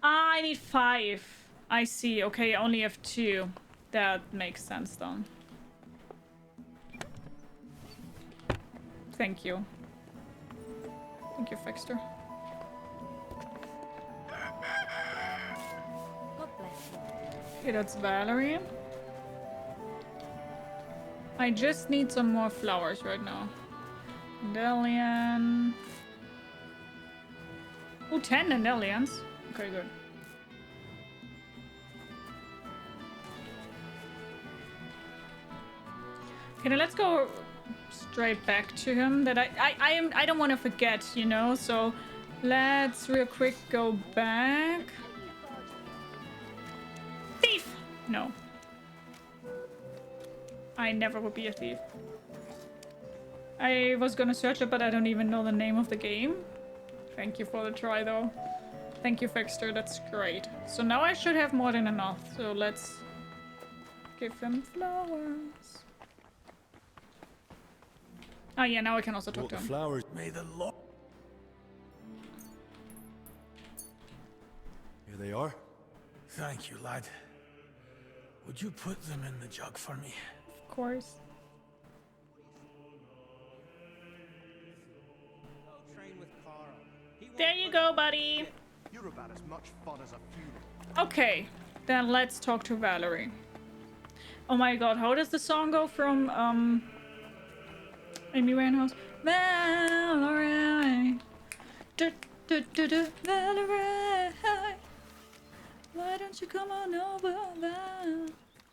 Ah, I need 5. I see. Okay, I only have 2. That makes sense then. Thank you. Thank you, Fixter. God bless you. Okay, that's Valerie. I just need some more flowers right now. Dandelion. Oh, 10 dandelions. Okay, good. Okay, now let's go straight back to him. That I don't want to forget, you know. So let's real quick go back. Thief! No. I never would be a thief. I was gonna search it, but I don't even know the name of the game. Thank you for the try, though. Thank you, Fixter. That's great. So now I should have more than enough. So let's give him flowers. Oh yeah, now I can also talk to him. Flowers. May the Lord. Here they are. Thank you, lad. Would you put them in the jug for me? Of course. There you go, buddy. You're about as much fun as a funeral. Okay, then let's talk to Valerie. Oh my god, how does the song go from Amy Winehouse? Valerie, Valerie, why don't you come on over, Val?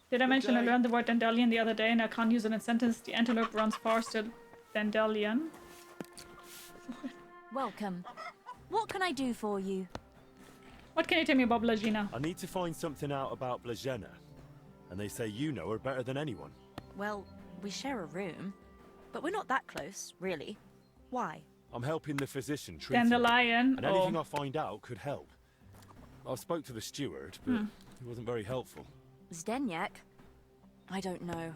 Did I mention I learned the word dandelion the other day and I can't use it in a sentence? The antelope runs faster than dandelion. Welcome. What can I do for you? What can you tell me about Blagina? I need to find something out about Blagena. And they say you know her better than anyone. Well, we share a room. But we're not that close, really. Why? I'm helping the physician treat her, Dandelion. and anything I find out could help. I spoke to the steward, but he wasn't very helpful. Zdeněk? I don't know.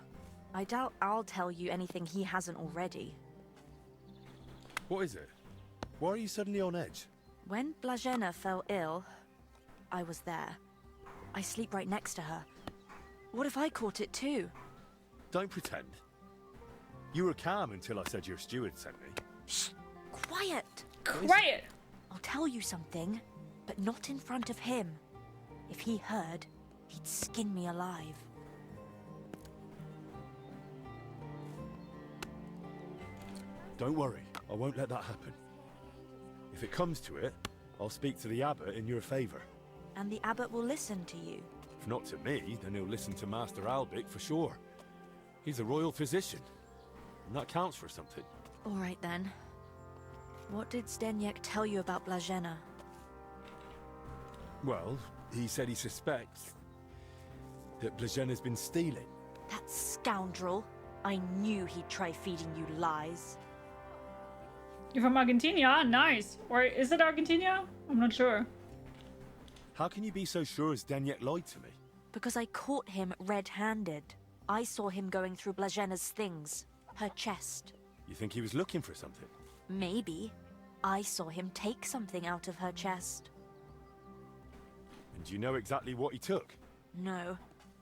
I doubt I'll tell you anything he hasn't already. What is it? Why are you suddenly on edge? When Blagena fell ill, I was there. I sleep right next to her. What if I caught it too? Don't pretend. You were calm until I said your steward sent me. Shh! Quiet! Quiet! I'll tell you something, but not in front of him. If he heard, he'd skin me alive. Don't worry, I won't let that happen. If it comes to it, I'll speak to the abbot in your favor. And the abbot will listen to you. If not to me, then he'll listen to Master Albic for sure. He's a royal physician, and that counts for something. All right then. What did Zdeněk tell you about Blagena? Well, he said he suspects that Blagena's been stealing. That scoundrel! I knew he'd try feeding you lies. You're from Argentina? Nice. Or is it Argentina? I'm not sure. How can you be so sure Zdeněk lied to me? Because I caught him red-handed. I saw him going through Blagena's things. Her chest. You think he was looking for something? Maybe. I saw him take something out of her chest. And do you know exactly what he took? No.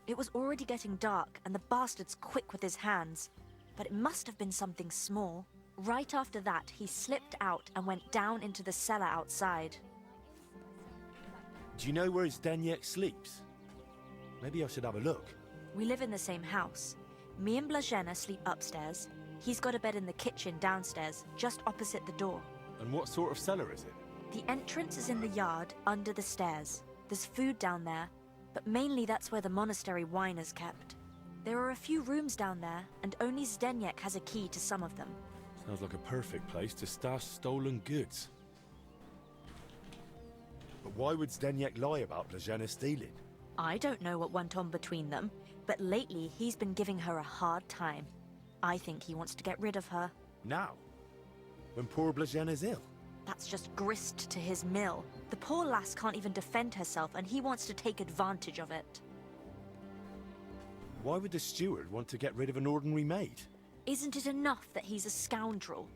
It was already getting dark, and the bastard's quick with his hands. But it must have been something small. Right after that, he slipped out and went down into the cellar outside. Do you know where Zdeněk sleeps? Maybe I should have a look. We live in the same house. Me and Blagena sleep upstairs. He's got a bed in the kitchen downstairs, just opposite the door. And what sort of cellar is it? The entrance is in the yard, under the stairs. There's food down there, but mainly that's where the monastery wine is kept. There are a few rooms down there, and only Zdeněk has a key to some of them. Sounds like a perfect place to stash stolen goods. But why would Zdeněk lie about Blagena stealing? I don't know what went on between them, but lately he's been giving her a hard time. I think he wants to get rid of her. Now? When poor Blagena's ill? That's just grist to his mill. The poor lass can't even defend herself, and he wants to take advantage of it. Why would the steward want to get rid of an ordinary maid? Isn't it enough that he's a scoundrel?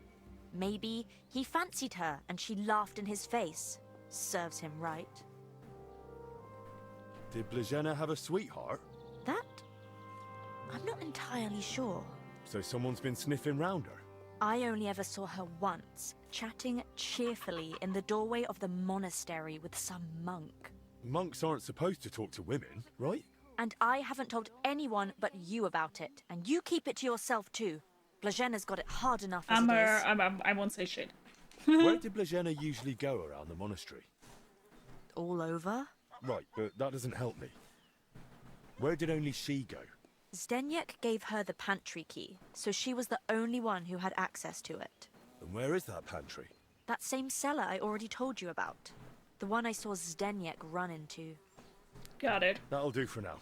Maybe he fancied her and she laughed in his face. Serves him right. Did Blazena have a sweetheart? That? I'm not entirely sure. So someone's been sniffing round her? I only ever saw her once, chatting cheerfully in the doorway of the monastery with some monk. Monks aren't supposed to talk to women, right? And I haven't told anyone but you about it. And you keep it to yourself too. Blazena's got it hard enough as it is. I won't say shit. Where did Blazena usually go around the monastery? All over? Right, but that doesn't help me. Where did only she go? Zdeněk gave her the pantry key, so she was the only one who had access to it. And where is that pantry? That same cellar I already told you about. The one I saw Zdeněk run into. Got it. That'll do for now.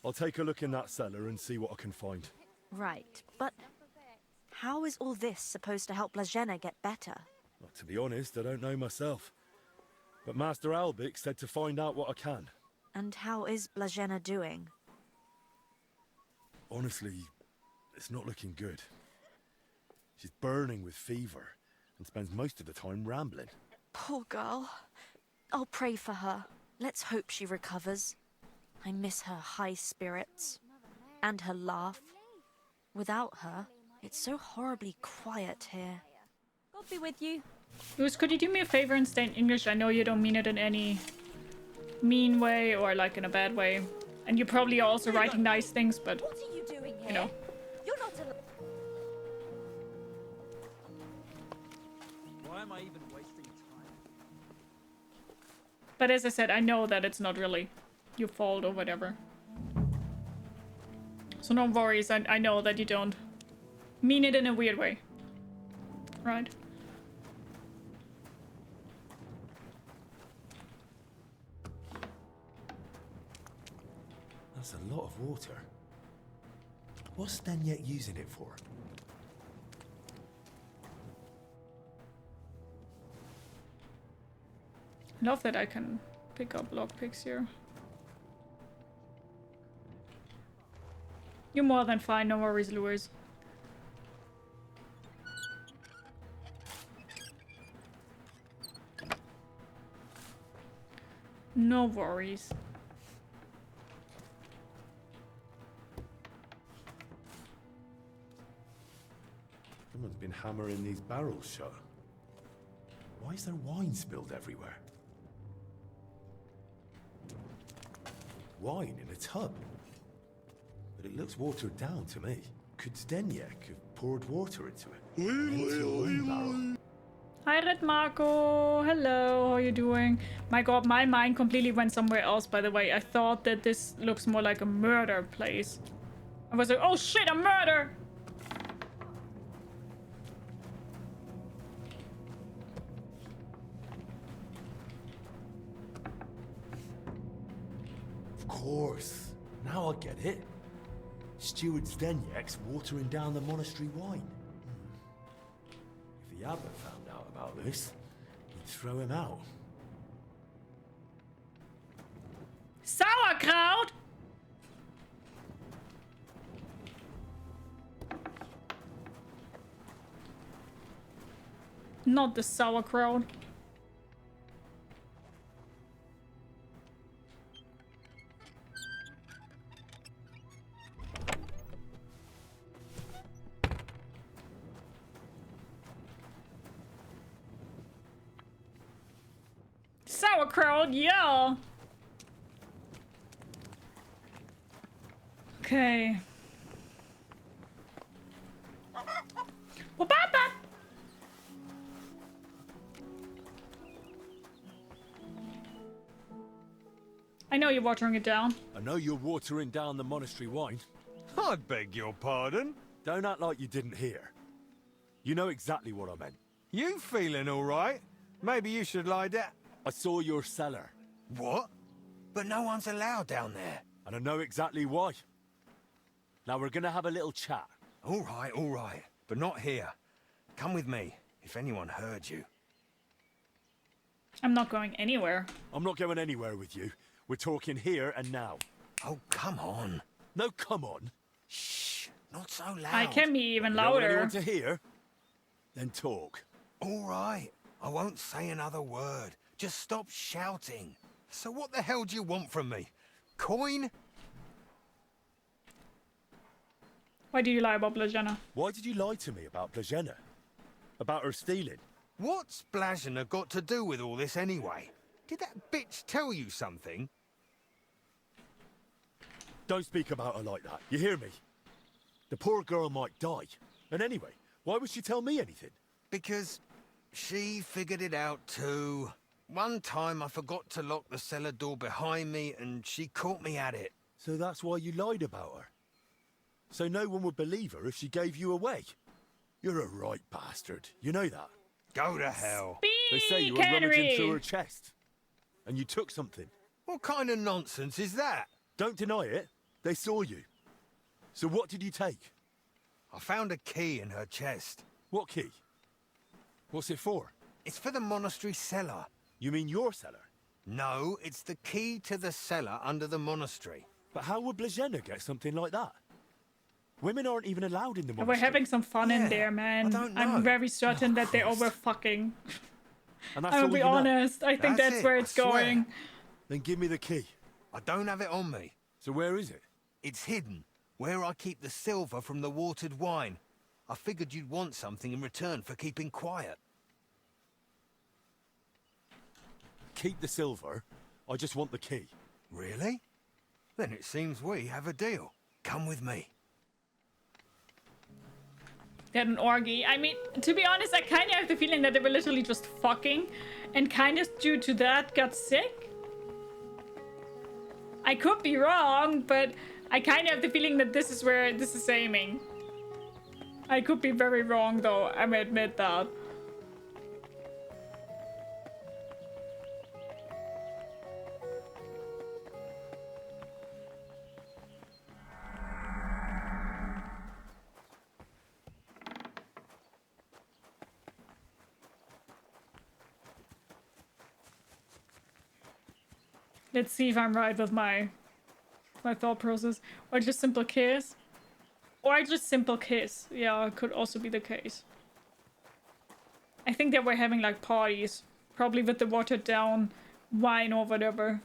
I'll take a look in that cellar and see what I can find. Right, but how is all this supposed to help Blazena get better? Well, to be honest, I don't know myself. But Master Albik said to find out what I can. And how is Blazena doing? Honestly, it's not looking good. She's burning with fever and spends most of the time rambling. Poor girl. I'll pray for her. Let's hope she recovers. I miss her high spirits. And her laugh. Without her, it's so horribly quiet here. God be with you. Lewis, could you do me a favor and stay in English? I know you don't mean it in any mean way or like in a bad way. And you probably are also writing nice things, but What are you doing here? you know. You're not Why am I even wasting time? But as I said, I know that it's not really your fault or whatever. So no worries, I know that you don't mean it in a weird way. Right. That's a lot of water. What's Zdeněk using it for? I love that I can pick up lockpicks here. You're more than fine, no worries, Lewis. No worries. Someone's been hammering these barrels shut. Why is there wine spilled everywhere? Wine in a tub? But it looks watered down to me. Could Zdeněk have poured water into it? Into a wine barrel? Hi, Red Marco. Hello, how are you doing? My god, my mind completely went somewhere else, by the way. I thought that this looks more like a murder place. I was like, oh shit, a murder! Of course. Now I get it. Steward Zdeněk's watering down the monastery wine. If he hadn't found out about this, he'd throw him out. Sauerkraut! Not the sauerkraut. Sauerkraut, yeah. Okay. Ba-ba-ba. I know you're watering it down. I know you're watering down the monastery wine. I beg your pardon? Don't act like you didn't hear. You know exactly what I meant. You feeling all right? Maybe you should lie down. I saw your cellar. What? But no one's allowed down there. And I know exactly why. Now we're gonna have a little chat. All right. But not here. Come with me, if anyone heard you. I'm not going anywhere. I'm not going anywhere with you. We're talking here and now. Oh, come on. No, come on. Shh, not so loud. I can be even You don't want louder. anyone to hear? Then talk. All right. I won't say another word. Just stop shouting. So what the hell do you want from me? Coin? Why do you lie about Blazena? Why did you lie to me about Blazena? About her stealing? What's Blazena got to do with all this anyway? Did that bitch tell you something? Don't speak about her like that, you hear me? The poor girl might die. And anyway, why would she tell me anything? Because she figured it out too. One time I forgot to lock the cellar door behind me and she caught me at it. So that's why you lied about her? So no one would believe her if she gave you away? You're a right bastard, you know that? Go to hell. They say you were rummaging through her chest. And you took something. What kind of nonsense is that? Don't deny it. They saw you. So what did you take? I found a key in her chest. What key? What's it for? It's for the monastery cellar. You mean your cellar? No, it's the key to the cellar under the monastery. But how would Blazena get something like that? Women aren't even allowed in the monastery. We're having some fun in there, man. I don't know. I'm very certain that they all were fucking. And that's I'll all be you know? honest. I think that's where it's going. Then give me the key. I don't have it on me. So where is it? It's hidden, where I keep the silver from the watered wine. I figured you'd want something in return for keeping quiet. Keep the silver. I just want the key. Really? Then it seems we have a deal. Come with me. They had an orgy. I mean, to be honest, I kind of have the feeling that they were literally just fucking, and kind of due to that got sick. I could be wrong, but I kind of have the feeling that this is where this is aiming. I could be very wrong, though. I may admit that. Let's see if I'm right with my thought process. Or just simple kiss. Or just simple kiss. Yeah, it could also be the case. I think they were having like parties. Probably with the watered down wine or whatever.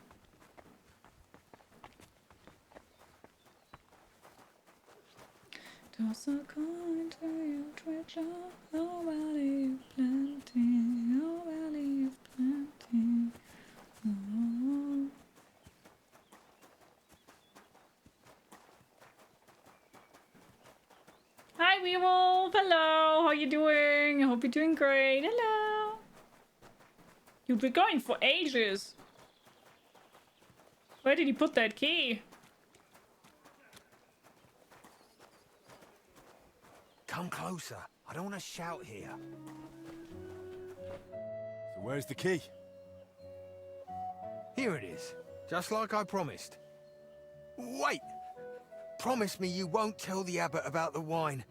Toss a coin to your treasure. Oh, valley of plenty. Oh, valley of plenty. Oh. Hi, Weewolf. Hello. How you doing? I hope you're doing great. Hello. You've been going for ages. Where did he put that key? Come closer. I don't want to shout here. So where's the key? Here it is. Just like I promised. Wait! Promise me you won't tell the abbot about the wine.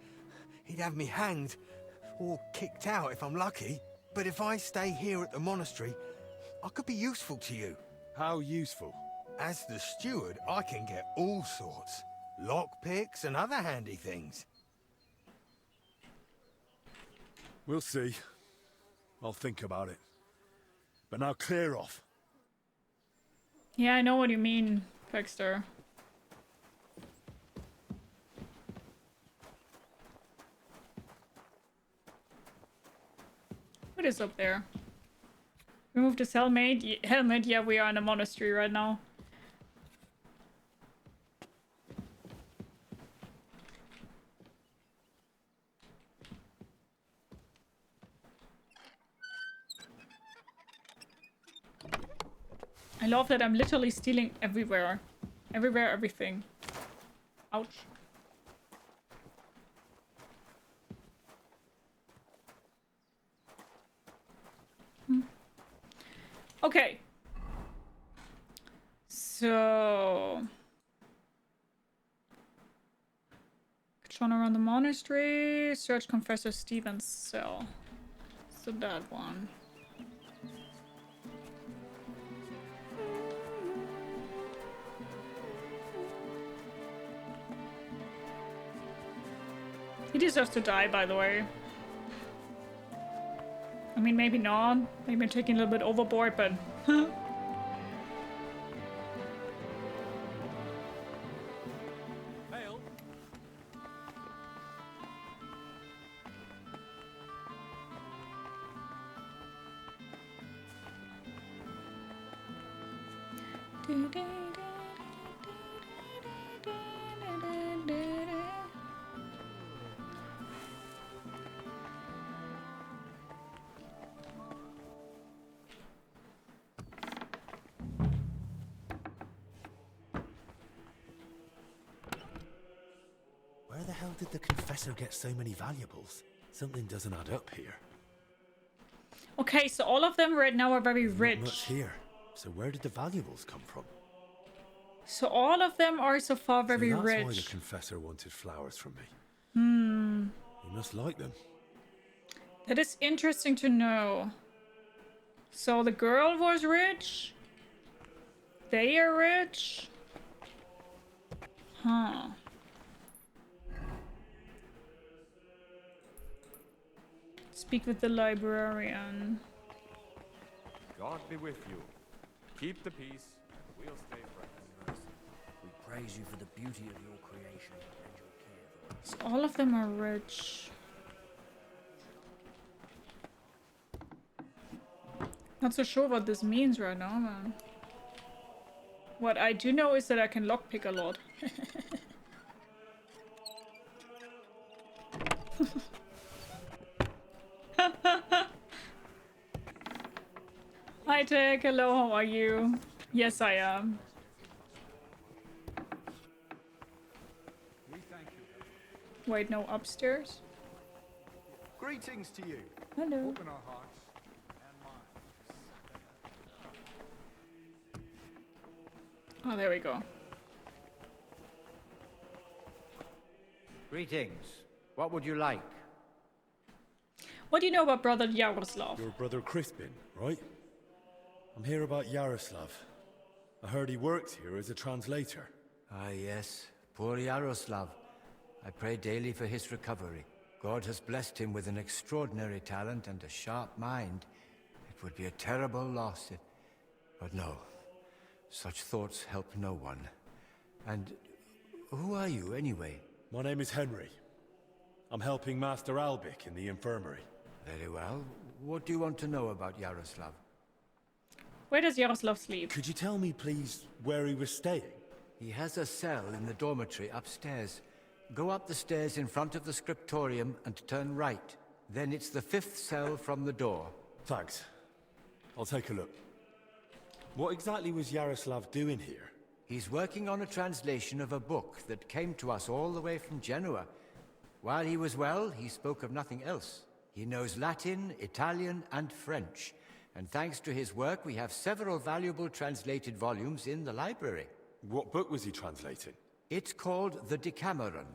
He'd have me hanged, or kicked out if I'm lucky. But if I stay here at the monastery, I could be useful to you. How useful? As the steward, I can get all sorts. Lockpicks and other handy things. We'll see. I'll think about it. But now clear off. Yeah, I know what you mean, Baxter. What is up there? Remove this helmet. Yeah, we are in a monastery right now. I love that I'm literally stealing everywhere. Everywhere, everything. Ouch. Okay. So... Control around the monastery. Search Confessor Stephen's cell. So that one. He deserves to die, by the way. I mean, maybe not. Maybe I'm taking a little bit overboard, but... Where the hell did the confessor get so many valuables? Something doesn't add up here. Okay, so all of them right now are very Not rich. much here. So where did the valuables come from? So all of them are so far very so that's rich. why the confessor wanted flowers from me. Hmm. He must like them. That is interesting to know. So the girl was rich. They are rich. Huh. Speak with the librarian. God be with you. Keep the peace. We'll stay friends. We praise you for the beauty of your creation and your care for us. So all of them are rich. Not so sure what this means right now, man. What I do know is that I can lockpick a lot. Hi Tech, hello, how are you? Yes, I am. Wait, no, upstairs? Greetings to you. Hello. Open our hearts and Oh, there we go. Greetings. What would you like? What do you know about Brother Yaroslav? Your brother Crispin, right? I'm here about Yaroslav. I heard he works here as a translator. Ah, yes. Poor Yaroslav. I pray daily for his recovery. God has blessed him with an extraordinary talent and a sharp mind. It would be a terrible loss if... But no. Such thoughts help no one. And who are you, anyway? My name is Henry. I'm helping Master Albic in the infirmary. Very well. What do you want to know about Yaroslav? Where does Yaroslav sleep? Could you tell me, please, where he was staying? He has a cell in the dormitory upstairs. Go up the stairs in front of the scriptorium and turn right. Then it's the 5th cell from the door. Thanks. I'll take a look. What exactly was Yaroslav doing here? He's working on a translation of a book that came to us all the way from Genoa. While he was well, he spoke of nothing else. He knows Latin, Italian, and French. And thanks to his work, we have several valuable translated volumes in the library. What book was he translating? It's called The Decameron.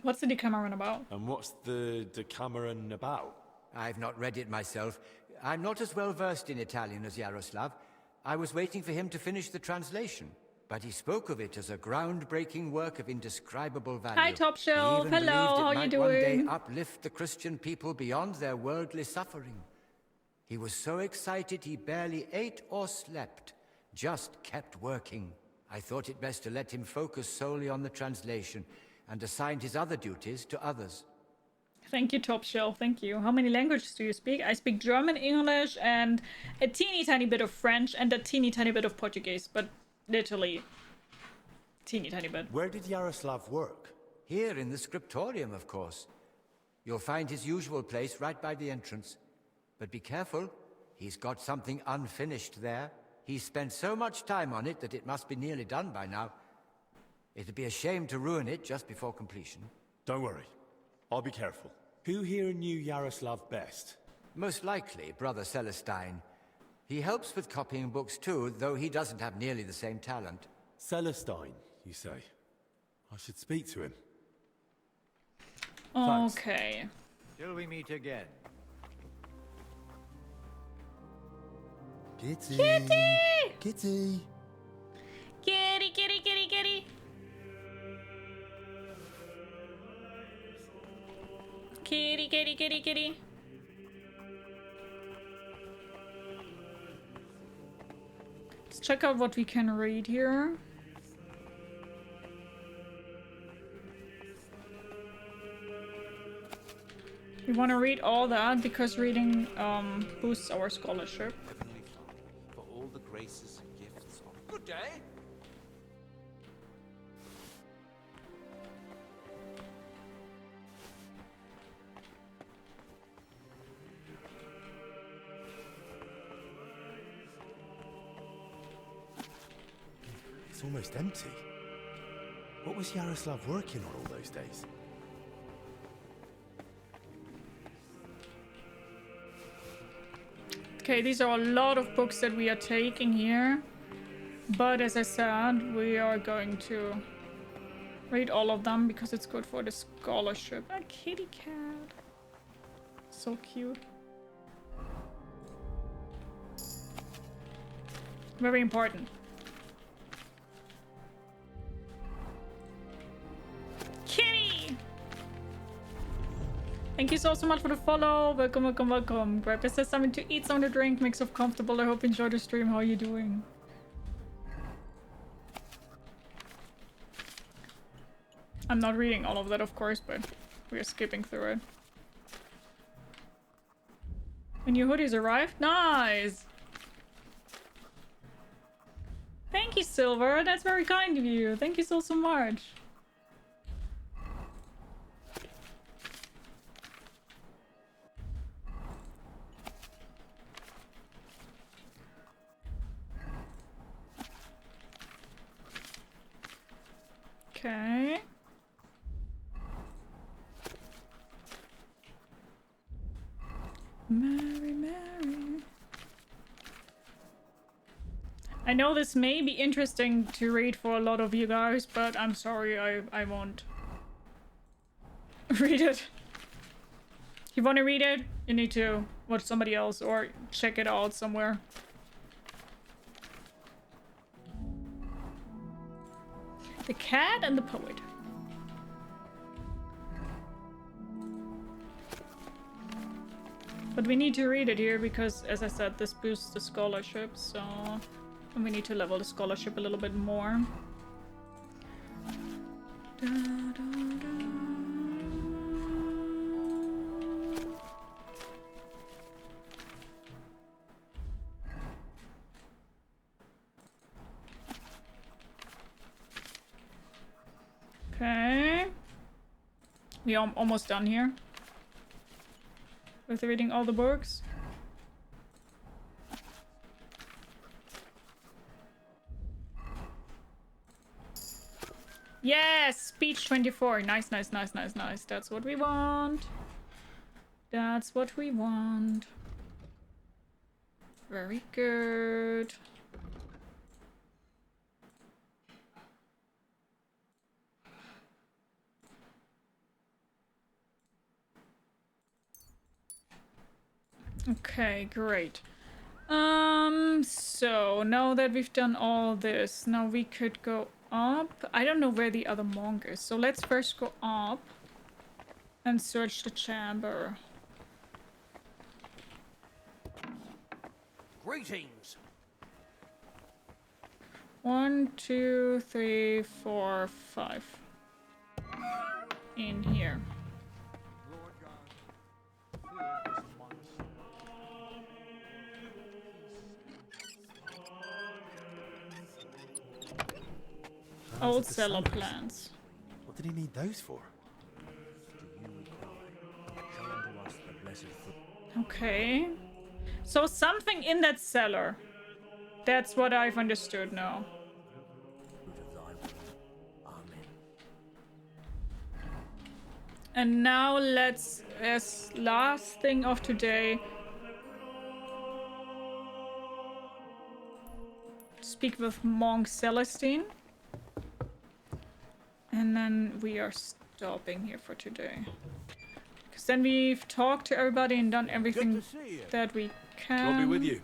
What's the Decameron about? And what's the Decameron about? I've not read it myself. I'm not as well versed in Italian as Yaroslav. I was waiting for him to finish the translation, but he spoke of it as a groundbreaking work of indescribable value. Hi, Top Shelf. He even Hello, believed it how you might one day doing? uplift the Christian people beyond their worldly suffering. He was so excited he barely ate or slept, just kept working. I thought it best to let him focus solely on the translation and assigned his other duties to others. Thank you, Top Shelf. Thank you. How many languages do you speak? I speak German, English, and a teeny tiny bit of French, and a teeny tiny bit of Portuguese, but literally teeny tiny bit. Where did Yaroslav work? Here in the scriptorium, of course. You'll find his usual place right by the entrance. But be careful, he's got something unfinished there. He's spent so much time on it that it must be nearly done by now. It'd be a shame to ruin it just before completion. Don't worry. I'll be careful. Who here knew Yaroslav best? Most likely, Brother Celestine. He helps with copying books too, though he doesn't have nearly the same talent. Celestine, you say? I should speak to him. Okay. Till we meet again. Kitty! Kitty! Kitty! Kitty, kitty, kitty, kitty. Kitty, kitty, kitty, kitty. Let's check out what we can read here. We want to read all that because reading boosts our scholarship. Heavenly Father, for all the graces and gifts It's almost empty. What was Yaroslav working on all those days? Okay, these are a lot of books that we are taking here. But as I said, we are going to read all of them because it's good for the scholarship. A kitty cat. So cute. Very important. Kitty! Thank you so much for the follow. Welcome, welcome, welcome. Grab yourself something to eat, something to drink, make yourself comfortable. I hope you enjoy the stream. How are you doing? I'm not reading all of that, of course, but we're skipping through it. And your hoodies arrived? Nice! Thank you, Silver. That's very kind of you. Thank you so much. Okay. Mary, Mary. I know this may be interesting to read for a lot of you guys, but I'm sorry, I won't read it. If you want to read it, you need to watch somebody else or check it out somewhere. The Cat and the Poet. But we need to read it here because, as I said, this boosts the scholarship, so... And we need to level the scholarship a little bit more. Da, da, da. Okay. We are almost done here. With reading all the books. Yes! Speech 24. Nice, nice, nice, nice, nice. That's what we want. That's what we want. Very good. Okay, great. So now that we've done all this, now we could go up. I don't know where the other monk is, so let's first go up and search the chamber. Greetings. 1, 2, 3, 4, 5. In here. Old cellar plans. What did he need those for? Okay. So something in that cellar. That's what I've understood now. And now let's, as last thing of today, speak with Monk Celestine. And then we are stopping here for today. Because then we've talked to everybody and done everything that we can. I'll be with you.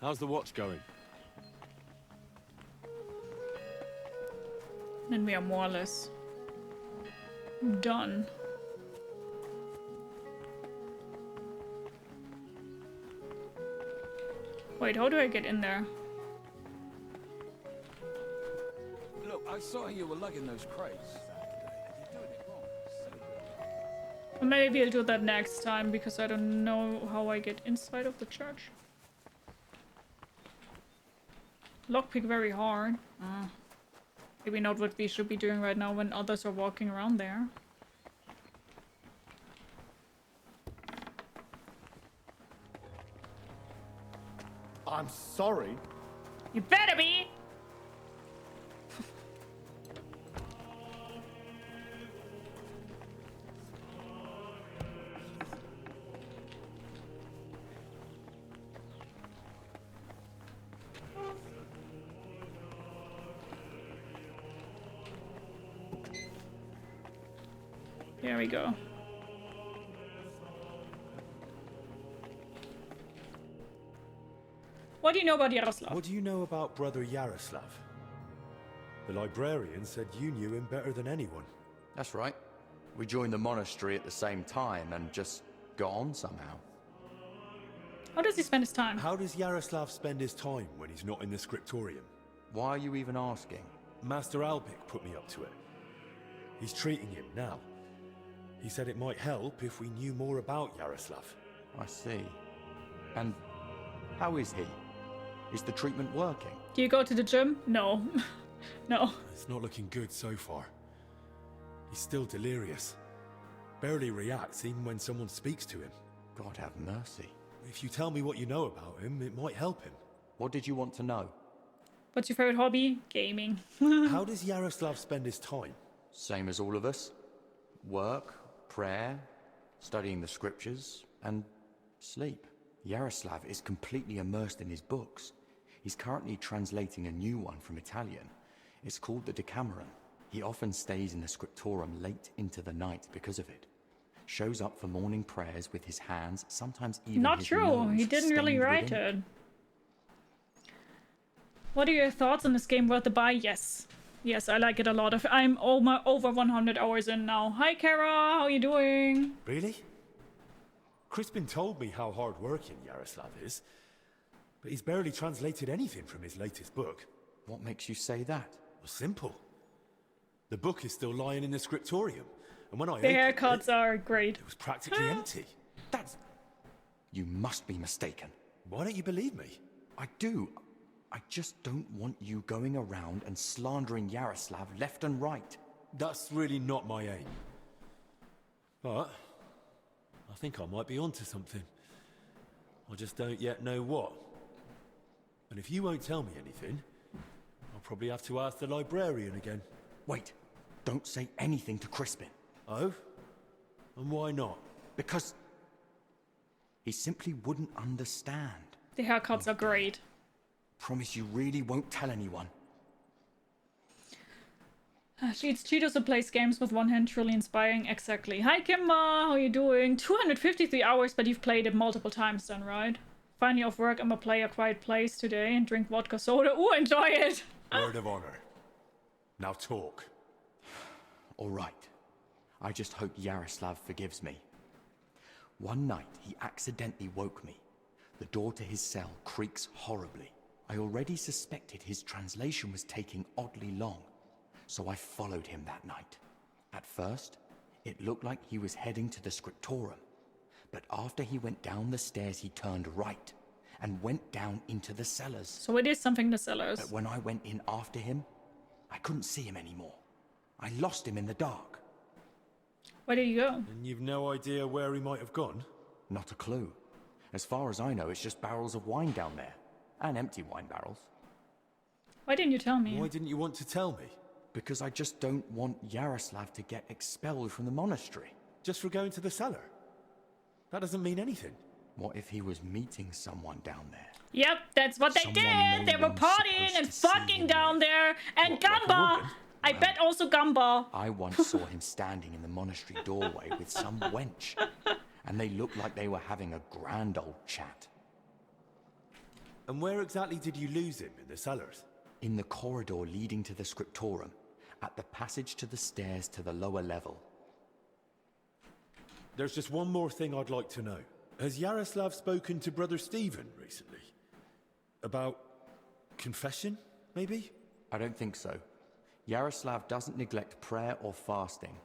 How's the watch going? Then we are more or less done. Wait, how do I get in there? Look, I saw you were lugging those crates. Or maybe I'll do that next time because I don't know how I get inside of the church. Lockpick very hard. Maybe not what we should be doing right now when others are walking around there. I'm sorry. You better be! we go. What do you know about Yaroslav? What do you know about Brother Yaroslav? The librarian said you knew him better than anyone. That's right. We joined the monastery at the same time and just got on somehow. How does he spend his time? How does Yaroslav spend his time when he's not in the scriptorium? Why are you even asking? Master Albik put me up to it. He's treating him now. He said it might help if we knew more about Yaroslav. I see. And how is he? Is the treatment working? Do you go to the gym? No. No. It's not looking good so far. He's still delirious. Barely reacts even when someone speaks to him. God have mercy. If you tell me what you know about him, it might help him. What did you want to know? What's your favorite hobby? Gaming. How does Yaroslav spend his time? Same as all of us. Work, prayer, studying the scriptures, and sleep. Yaroslav is completely immersed in his books. He's currently translating a new one from Italian. It's called the Decameron. He often stays in the scriptorum late into the night because of it. Shows up for morning prayers with his hands, sometimes even Not his true. nose He didn't really stained with write ink. it. What are your thoughts on this game? Worth the buy? Yes. Yes, I like it a lot. I'm over 100 hours in now. Hi, Kara. How you doing? Really? Crispin told me how hard-working Yaroslav is, but he's barely translated anything from his latest book. What makes you say that? Well, simple. The book is still lying in the scriptorium, and when I The opened haircuts it, are great. it was practically empty. You must be mistaken. Why don't you believe me? I do. I just don't want you going around and slandering Yaroslav left and right. That's really not my aim. But I think I might be onto something. I just don't yet know what. And if you won't tell me anything, I'll probably have to ask the librarian again. Wait, don't say anything to Crispin. Oh? And why not? Because he simply wouldn't understand. The haircuts are great. Promise you really won't tell anyone. She eats Cheetos and plays games with one hand, truly inspiring. Exactly. Hi, Kimba. How you doing? 253 hours, but you've played it multiple times then, right? Finally off work, I'm gonna play A Quiet Place today and drink vodka soda. Ooh, enjoy it! Word of honor. Now talk. All right. I just hope Yaroslav forgives me. One night, he accidentally woke me. The door to his cell creaks horribly. I already suspected his translation was taking oddly long, so I followed him that night. At first, it looked like he was heading to the scriptorum, but after he went down the stairs, he turned right and went down into the cellars. So it is something in the cellars. But when I went in after him, I couldn't see him anymore. I lost him in the dark. Where did you go? And you've no idea where he might have gone? Not a clue. As far as I know, it's just barrels of wine down there. And empty wine barrels. Why didn't you tell me? Why didn't you want to tell me? Because I just don't want Yaroslav to get expelled from the monastery. Just for going to the cellar? That doesn't mean anything. What if he was meeting someone down there? Yep, that's what they Someone did. no They were one's partying supposed and to see fucking him down there. And What, like a Gamba. woman? I bet also Gamba. I once saw him standing in the monastery doorway with some wench. And they looked like they were having a grand old chat. And where exactly did you lose him? In the cellars? In the corridor leading to the scriptorum, at the passage to the stairs to the lower level. There's just one more thing I'd like to know. Has Yaroslav spoken to Brother Stephen recently? About confession, maybe? I don't think so. Yaroslav doesn't neglect prayer or fasting,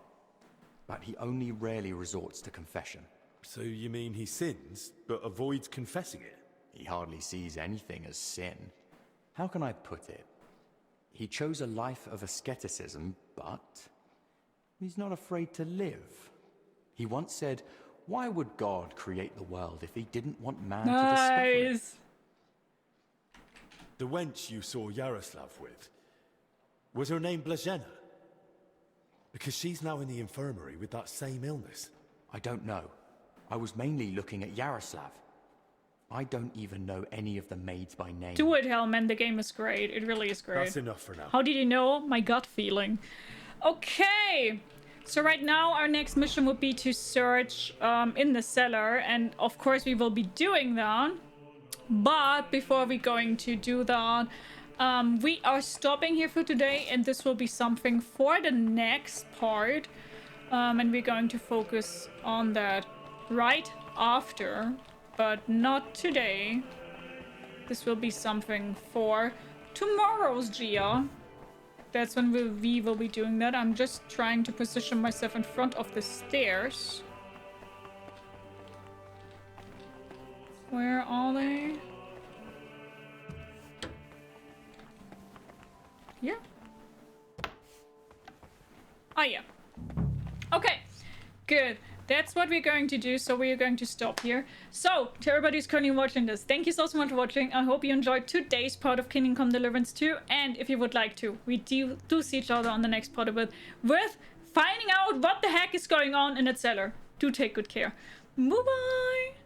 but he only rarely resorts to confession. So you mean he sins, but avoids confessing it? He hardly sees anything as sin. How can I put it? He chose a life of asceticism, but he's not afraid to live. He once said, "Why would God create the world if he didn't want man to discover it?" The wench you saw Yaroslav with, was her name Blazhena? Because she's now in the infirmary with that same illness. I don't know. I was mainly looking at Yaroslav. I don't even know any of the maids by name. Do it, Hellman. The game is great. It really is great. That's enough for now. How did you know? My gut feeling. Okay. So right now our next mission would be to search in the cellar, and of course we will be doing that. But before we're going to do that, we are stopping here for today, and this will be something for the next part. And we're going to focus on that right after, but not today. This will be something for tomorrow's Gia. That's when we will be doing that. I'm just trying to position myself in front of the stairs. Where are they? Yeah. Oh, yeah. Okay, good. That's what we're going to do, so we're going to stop here. So, to everybody who's currently watching this, thank you so much for watching. I hope you enjoyed today's part of Kingdom Come Deliverance II, and if you would like to, we do see each other on the next part of it, with finding out what the heck is going on in that cellar. Do take good care. Bye-bye!